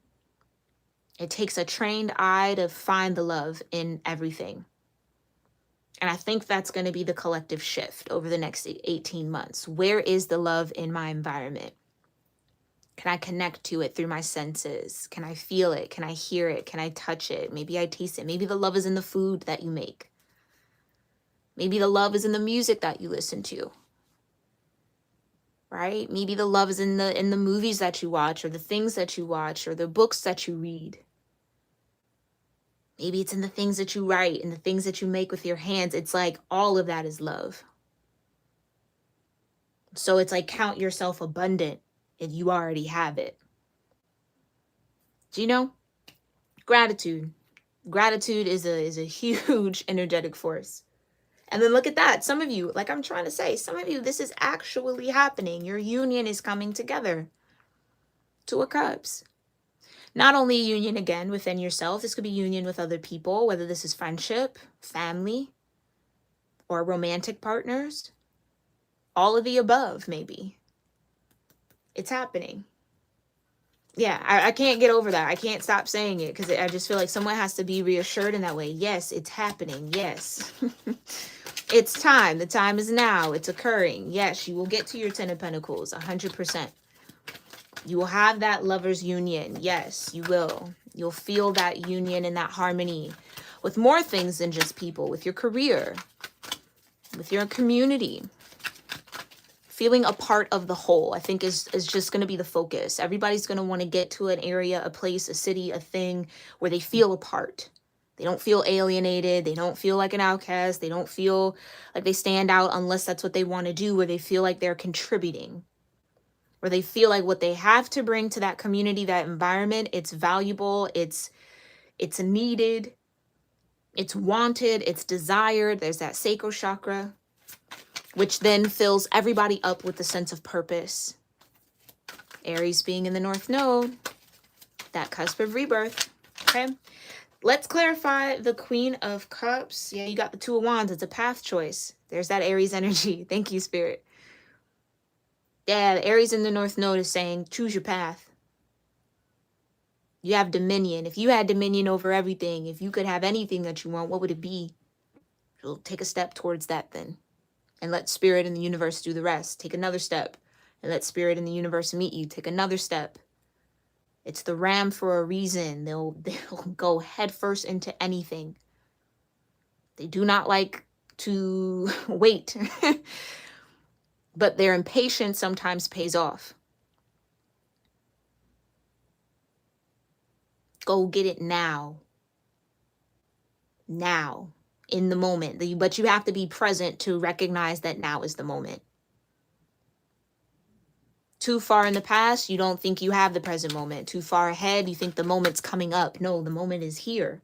Speaker 1: It takes a trained eye to find the love in everything. And I think that's going to be the collective shift over the next 18 months. Where is the love in my environment? Can I connect to it through my senses? Can I feel it? Can I hear it? Can I touch it? Maybe I taste it. Maybe the love is in the food that you make. Maybe the love is in the music that you listen to. Right? Maybe the love is in the movies that you watch, or the things that you watch, or the books that you read. Maybe it's in the things that you write and the things that you make with your hands. It's like all of that is love. So it's like count yourself abundant if you already have it. Do you know? Gratitude. Gratitude is a huge energetic force. And then look at that. Some of you, like I'm trying to say, some of you, this is actually happening. Your union is coming together. Two of Cups. Not only union again within yourself, this could be union with other people, whether this is friendship, family, or romantic partners. All of the above, maybe. It's happening. Yeah, I can't get over that. I can't stop saying it because I just feel like someone has to be reassured in that way. Yes, it's happening. Yes. It's time. The time is now. It's occurring. Yes, you will get to your 10 of Pentacles, 100%. You will have that lover's union. Yes, you will. You'll feel that union and that harmony with more things than just people, with your career, with your community. Feeling a part of the whole, I think, is just going to be the focus. Everybody's going to want to get to an area, a place, a city, a thing where they feel a part. They don't feel alienated. They don't feel like an outcast. They don't feel like they stand out unless that's what they want to do, where they feel like they're contributing, where they feel like what they have to bring to that community, that environment, it's valuable, it's needed, it's wanted, it's desired. There's that sacral chakra, which then fills everybody up with a sense of purpose. Aries being in the North Node, that cusp of rebirth. Okay, let's clarify the Queen of Cups. Yeah, you got the Two of Wands. It's a path choice. There's that Aries energy. Thank you, Spirit. Yeah, the Aries in the North Node is saying, choose your path. You have dominion. If you had dominion over everything, if you could have anything that you want, what would it be? You'll take a step towards that then. And let spirit and the universe do the rest. Take another step and let spirit and the universe meet you. Take another step. It's the ram for a reason. They'll go headfirst into anything. They do not like to wait. But their impatience sometimes pays off. Go get it now. Now. In the moment. But you have to be present to recognize that now is the moment. Too far in the past, you don't think you have the present moment. Too far ahead, you think the moment's coming up. No, the moment is here.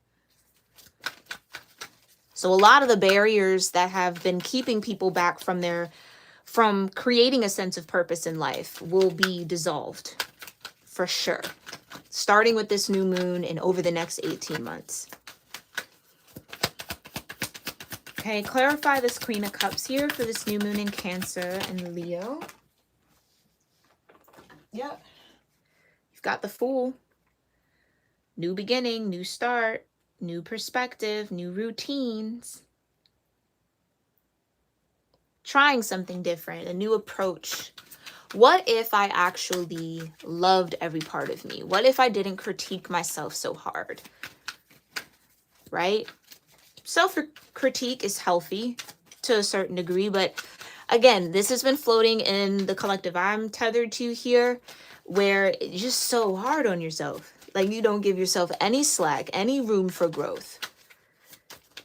Speaker 1: So a lot of the barriers that have been keeping people back from creating a sense of purpose in life will be dissolved for sure. Starting with this new moon and over the next 18 months. Okay, clarify this Queen of Cups here for this new moon in Cancer and Leo. Yep. You've got the Fool. New beginning, new start, new perspective, new routines. Trying something different, a new approach. What if I actually loved every part of me? What if I didn't critique myself so hard? Right? Self-critique is healthy to a certain degree, but again, this has been floating in the collective I'm tethered to here, where you're just so hard on yourself. Like you don't give yourself any slack, any room for growth.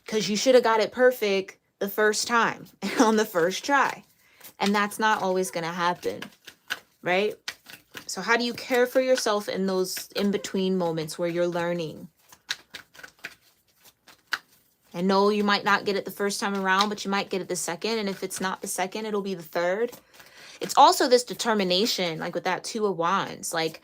Speaker 1: Because you should have got it perfect the first time, on the first try. And that's not always going to happen, right? So how do you care for yourself in those in-between moments where you're learning? And no, you might not get it the first time around, but you might get it the second. And if it's not the second, it'll be the third. It's also this determination, like with that Two of Wands. Like,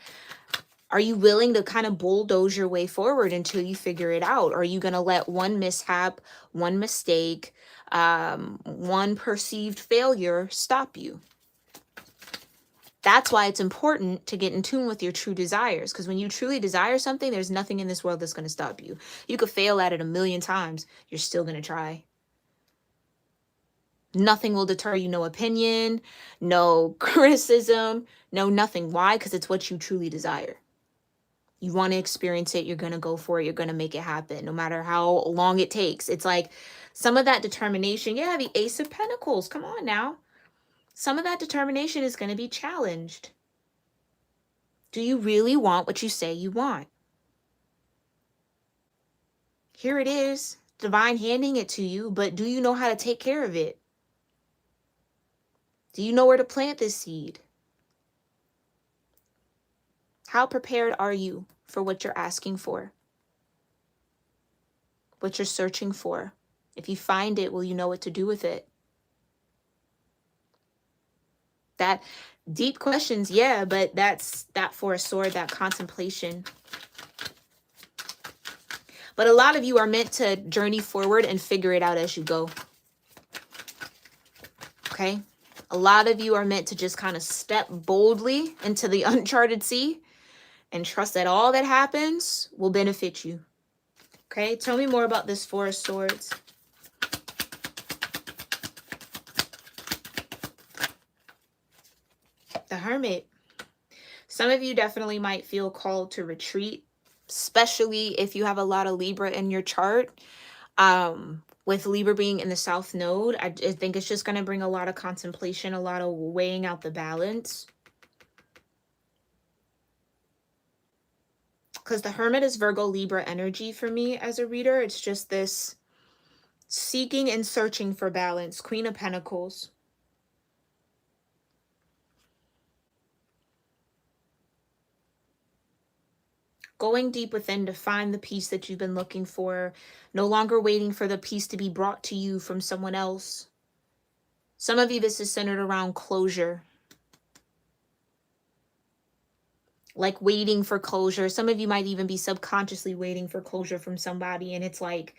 Speaker 1: are you willing to kind of bulldoze your way forward until you figure it out? Or are you going to let one mishap, one mistake, one perceived failure stop you? That's why it's important to get in tune with your true desires. Because when you truly desire something, there's nothing in this world that's going to stop you. You could fail at it 1,000,000 times. You're still going to try. Nothing will deter you. No opinion, no criticism, no nothing. Why? Because it's what you truly desire. You want to experience it. You're going to go for it. You're going to make it happen no matter how long it takes. It's like some of that determination. Yeah, the Ace of Pentacles. Come on now. Some of that determination is going to be challenged. Do you really want what you say you want? Here it is, divine handing it to you, but do you know how to take care of it? Do you know where to plant this seed? How prepared are you for what you're asking for? What you're searching for? If you find it, will you know what to do with it? That deep questions, yeah, but that's that Four of Swords, that contemplation. But a lot of you are meant to journey forward and figure it out as you go. Okay? A lot of you are meant to just kind of step boldly into the uncharted sea and trust that all that happens will benefit you. Okay? Tell me more about this Four of Swords. The Hermit. Some of you definitely might feel called to retreat, especially if you have a lot of Libra in your chart. With Libra being in the South Node, I think it's just going to bring a lot of contemplation, a lot of weighing out the balance. Because the Hermit is Virgo Libra energy for me as a reader. It's just this seeking and searching for balance. Queen of Pentacles. Going deep within to find the peace that you've been looking for. No longer waiting for the peace to be brought to you from someone else. Some of you, this is centered around closure. Like waiting for closure. Some of you might even be subconsciously waiting for closure from somebody. And it's like,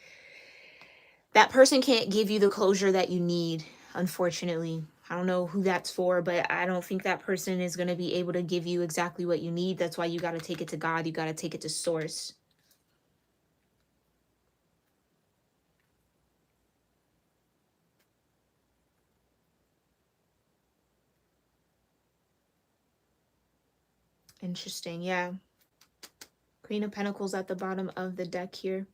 Speaker 1: that person can't give you the closure that you need, unfortunately. I don't know who that's for, but I don't think that person is going to be able to give you exactly what you need. That's why you got to take it to God. You got to take it to source. Interesting, yeah. Queen of Pentacles at the bottom of the deck here.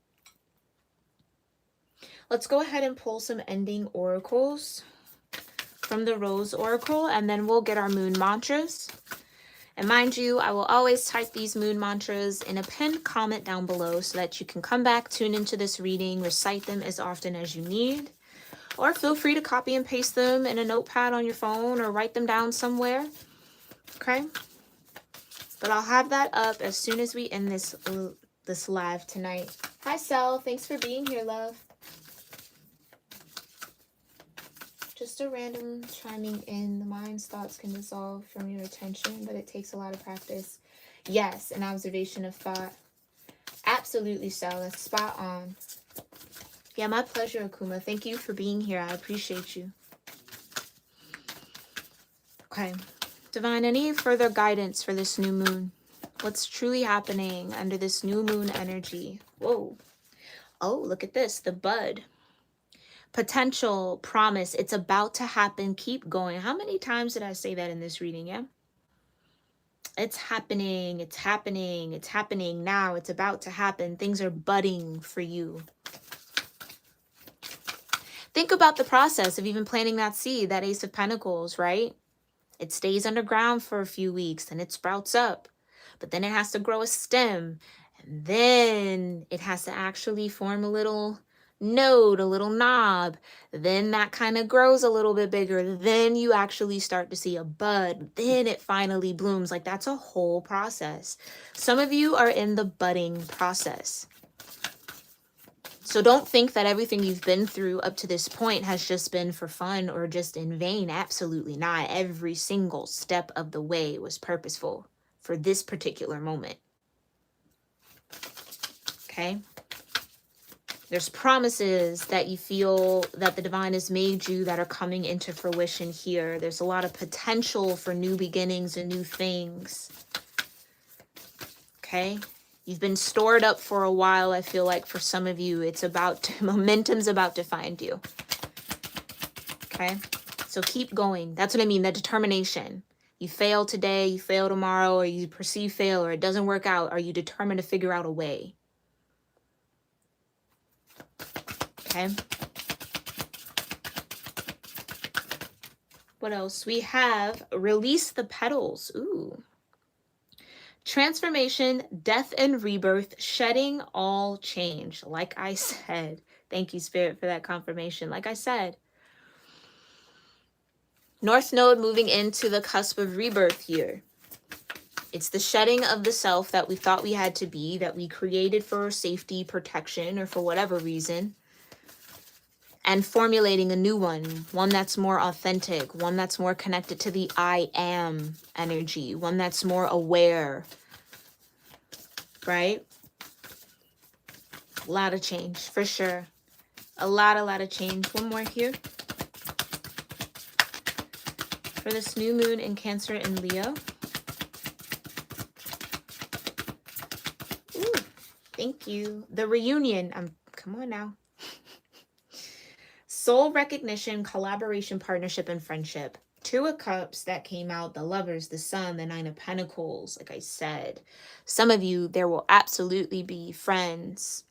Speaker 1: Let's go ahead and pull some ending oracles from the Rose Oracle, and then we'll get our moon mantras. And mind you, I will always type these moon mantras in a pinned comment down below so that you can come back, tune into this reading, recite them as often as you need, or feel free to copy and paste them in a notepad on your phone or write them down somewhere. Okay? But I'll have that up as soon as we end this live tonight. Hi, Sel. Thanks for being here, love. Just a random chiming in. The mind's thoughts can dissolve from your attention, but it takes a lot of practice. Yes, an observation of thought. Absolutely, Sel. That's spot on. Yeah, my pleasure, Akuma. Thank you for being here. I appreciate you. Okay. Divine, any further guidance for this new moon? What's truly happening under this new moon energy? Whoa. Oh, look at this. The bud. Potential, promise, it's about to happen, keep going. How many times did I say that in this reading? Yeah, it's happening, it's happening, it's happening now, it's about to happen. Things are budding for you. Think about the process of even planting that seed, that Ace of Pentacles, right? It stays underground for a few weeks, then it sprouts up, but then it has to grow a stem, and then it has to actually form a little node, a little knob. Then that kind of grows a little bit bigger. Then you actually start to see a bud. Then it finally blooms. Like, that's a whole process. Some of you are in the budding process. So don't think that everything you've been through up to this point has just been for fun or just in vain. Absolutely not. Every single step of the way was purposeful for this particular moment. Okay? There's promises that you feel that the divine has made you that are coming into fruition here. There's a lot of potential for new beginnings and new things. Okay? You've been stored up for a while, I feel like, for some of you. It's about to, momentum's about to find you. Okay? So keep going. That's what I mean, that determination. You fail today, you fail tomorrow, or you perceive fail, or it doesn't work out. Are you determined to figure out a way? Okay. What else? We have release the petals. Ooh. Transformation, death and rebirth, shedding all change. Like I said, thank you, Spirit, for that confirmation. Like I said, North Node moving into the cusp of rebirth here. It's the shedding of the self that we thought we had to be, that we created for safety, protection, or for whatever reason. And formulating a new one that's more authentic, one that's more connected to the I am energy, one that's more aware, right? A lot of change, for sure. A lot of change. One more here. For this new moon in Cancer and Leo. Ooh, thank you. The reunion. Come on now. Soul recognition, collaboration, partnership, and friendship. Two of Cups that came out, the Lovers, the Sun, the Nine of Pentacles. Like I said, some of you, there will absolutely be friends,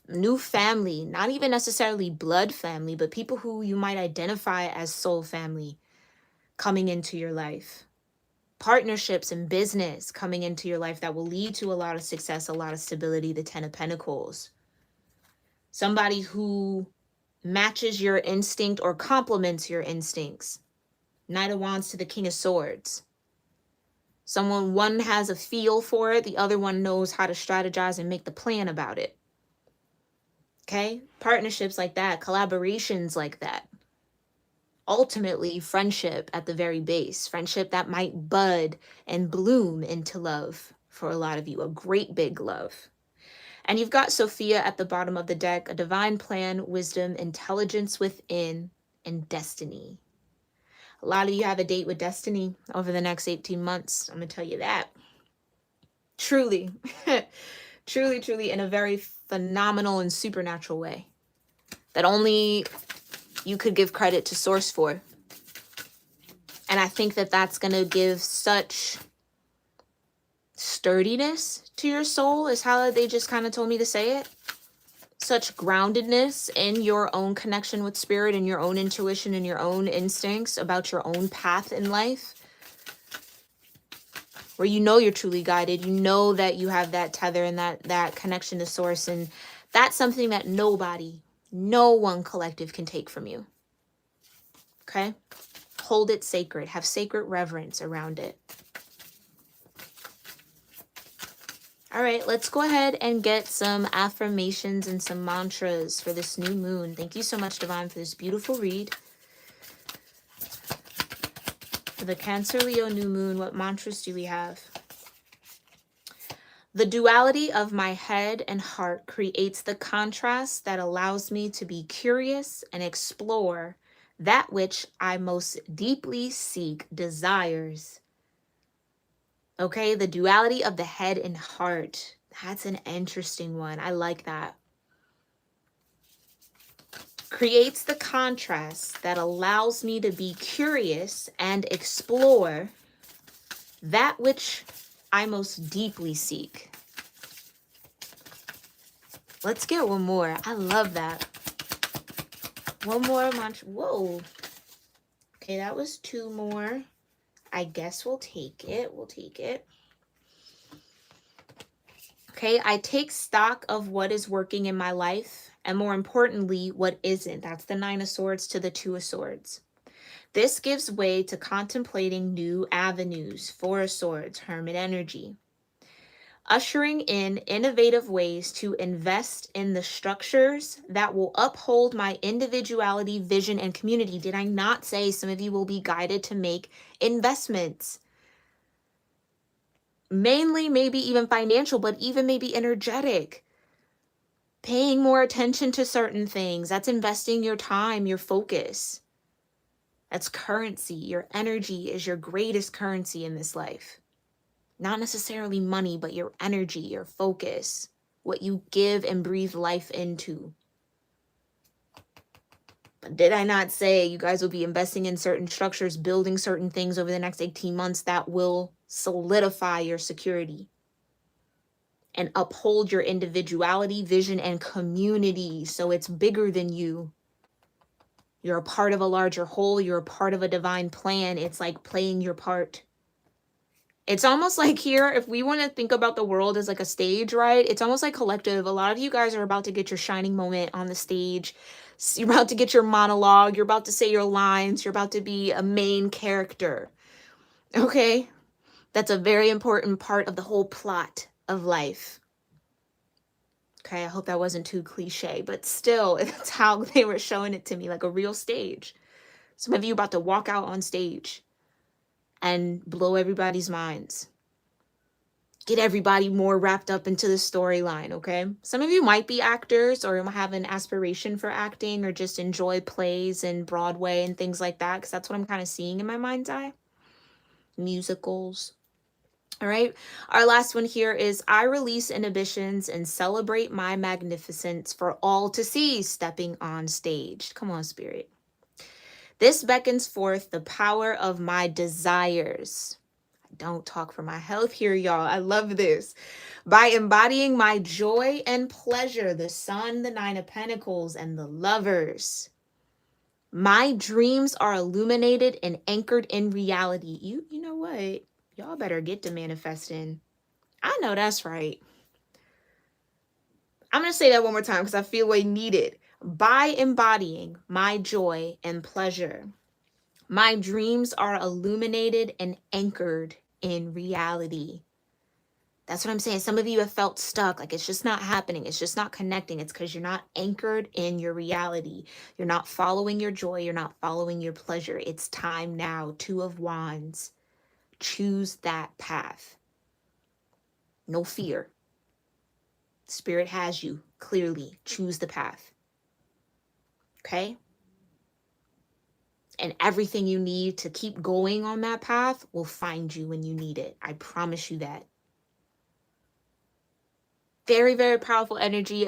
Speaker 1: new family, not even necessarily blood family, but people who you might identify as soul family coming into your life. Partnerships and business coming into your life that will lead to a lot of success, a lot of stability, the Ten of Pentacles. Somebody who matches your instinct or complements your instincts. Knight of Wands to the King of Swords. Someone, one has a feel for it, the other one knows how to strategize and make the plan about it. Okay? Partnerships like that, collaborations like that. Ultimately, friendship at the very base. Friendship that might bud and bloom into love for a lot of you. A great big love. And you've got Sophia at the bottom of the deck, a divine plan, wisdom, intelligence within, and destiny. A lot of you have a date with destiny over the next 18 months. I'm going to tell you that. Truly, truly, in a very phenomenal and supernatural way that only you could give credit to Source for. And I think that that's going to give such sturdiness to your soul, is how they just kind of told me to say it. Such groundedness in your own connection with spirit and your own intuition and your own instincts about your own path in life. where you know you're truly guided, you know that you have that tether and that connection to source, and that's something that no one collective can take from you. Okay? Hold it sacred. Have sacred reverence around it. All right, let's go ahead and get some affirmations and some mantras for this new moon. Thank you so much, Divine, for this beautiful read. For the Cancer Leo new moon, what mantras do we have? The duality of my head and heart creates the contrast that allows me to be curious and explore that which I most deeply seek, desires. Okay, the duality of the head and heart. That's an interesting one. I like that. Creates the contrast that allows me to be curious and explore that which I most deeply seek. Let's get one more. I love that. One more mantra. Whoa. Okay, that was two more. I guess we'll take it. We'll take it. Okay, I take stock of what is working in my life, and more importantly, what isn't. That's the Nine of Swords to the Two of Swords. This gives way to contemplating new avenues. Four of Swords, Hermit energy. Ushering in innovative ways to invest in the structures that will uphold my individuality, vision, and community. Did I not say some of you will be guided to make investments? Mainly, maybe even financial, but even maybe energetic. Paying more attention to certain things. That's investing your time, your focus. That's currency. Your energy is your greatest currency in this life. Not necessarily money, but your energy, your focus, what you give and breathe life into. But did I not say you guys will be investing in certain structures, building certain things over the next 18 months that will solidify your security and uphold your individuality, vision, and community? So it's bigger than you. You're a part of a larger whole. You're a part of a divine plan. It's like playing your part. It's almost like here, if we want to think about the world as like a stage, right? It's almost like collective. A lot of you guys are about to get your shining moment on the stage. You're about to get your monologue. You're about to say your lines. You're about to be a main character. Okay? That's a very important part of the whole plot of life. Okay, I hope that wasn't too cliche, but still, it's how they were showing it to me, like a real stage. Some of you about to walk out on stage and blow everybody's minds. Get everybody more wrapped up into the storyline, okay? Some of you might be actors or have an aspiration for acting or just enjoy plays and Broadway and things like that, because that's what I'm kind of seeing in my mind's eye. Musicals. All right. Our last one here is I release inhibitions and celebrate my magnificence for all to see stepping on stage. Come on, Spirit. This beckons forth the power of my desires. Don't talk for my health here, y'all. I love this. By embodying my joy and pleasure, the Sun, the Nine of Pentacles, and the Lovers. My dreams are illuminated and anchored in reality. You know what? Y'all better get to manifesting. I know that's right. I'm going to say that one more time because I feel we need it. By embodying my joy and pleasure, my dreams are illuminated and anchored in reality. That's what I'm saying. Some of you have felt stuck, like it's just not happening. It's just not connecting. It's because you're not anchored in your reality. You're not following your joy. You're not following your pleasure. It's time now. Two of Wands. Choose that path. No fear. Spirit has you. Clearly, choose the path. Okay? And everything you need to keep going on that path will find you when you need it. I promise you that. Very, very powerful energy.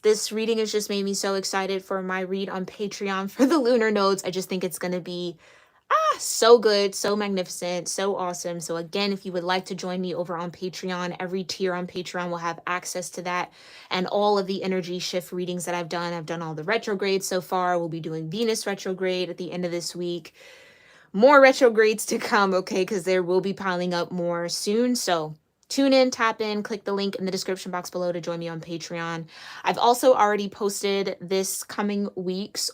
Speaker 1: This reading has just made me so excited for my read on Patreon for the lunar nodes. I just think it's going to be so good, so magnificent, so awesome. So again, if you would like to join me over on Patreon, every tier on Patreon will have access to that and all of the energy shift readings that I've done. I've done all the retrogrades so far. We'll be doing Venus retrograde at the end of this week. more retrogrades to come, okay? Because there will be piling up more soon. So tune in, tap in, click the link in the description box below to join me on Patreon. I've also already posted this coming week's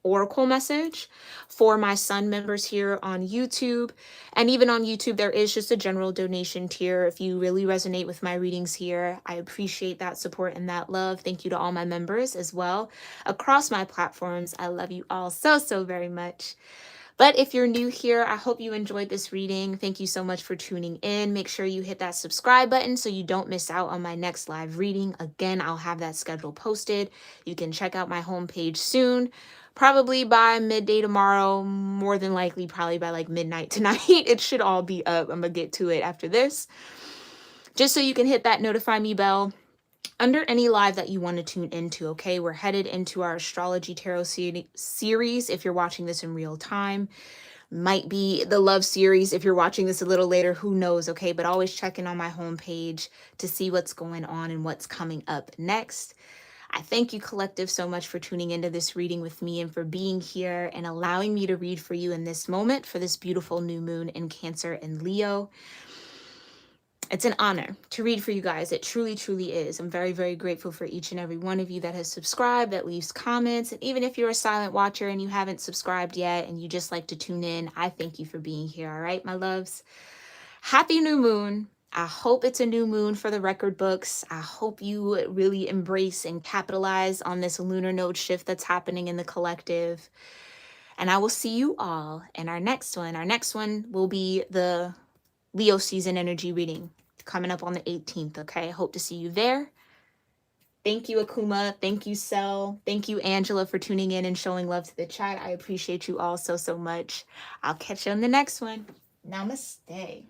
Speaker 1: oracle message for my sun members here on YouTube. And even on YouTube, there is just a general donation tier. If you really resonate with my readings here, I appreciate that support and that love. Thank you to all my members as well across my platforms. I love you all so, so very much. But if you're new here, I hope you enjoyed this reading. Thank you so much for tuning in. Make sure you hit that subscribe button so you don't miss out on my next live reading. Again, I'll have that schedule posted. You can check out my homepage soon, probably by midday tomorrow, more than likely probably by like midnight tonight. It should all be up. I'm gonna get to it after this. Just so you can hit that notify me bell under any live that you want to tune into, okay? We're headed into our astrology tarot series if you're watching this in real time. Might be the love series if you're watching this a little later, who knows, okay? But always check in on my homepage to see what's going on and what's coming up next. I thank you, collective, so much for tuning into this reading with me and for being here and allowing me to read for you in this moment for this beautiful new moon in Cancer and Leo. It's an honor to read for you guys. It truly, truly is. I'm very, very grateful for each and every one of you that has subscribed, that leaves comments. And even if you're a silent watcher and you haven't subscribed yet and you just like to tune in, I thank you for being here. All right, my loves. Happy new moon. I hope it's a new moon for the record books. I hope you really embrace and capitalize on this lunar node shift that's happening in the collective. And I will see you all in our next one. Our next one will be the Leo season energy reading coming up on the 18th, okay? Hope to see you there. Thank you, Akuma. Thank you, Sel. Thank you, Angela, for tuning in and showing love to the chat. I appreciate you all so, so much. I'll catch you on the next one. Namaste.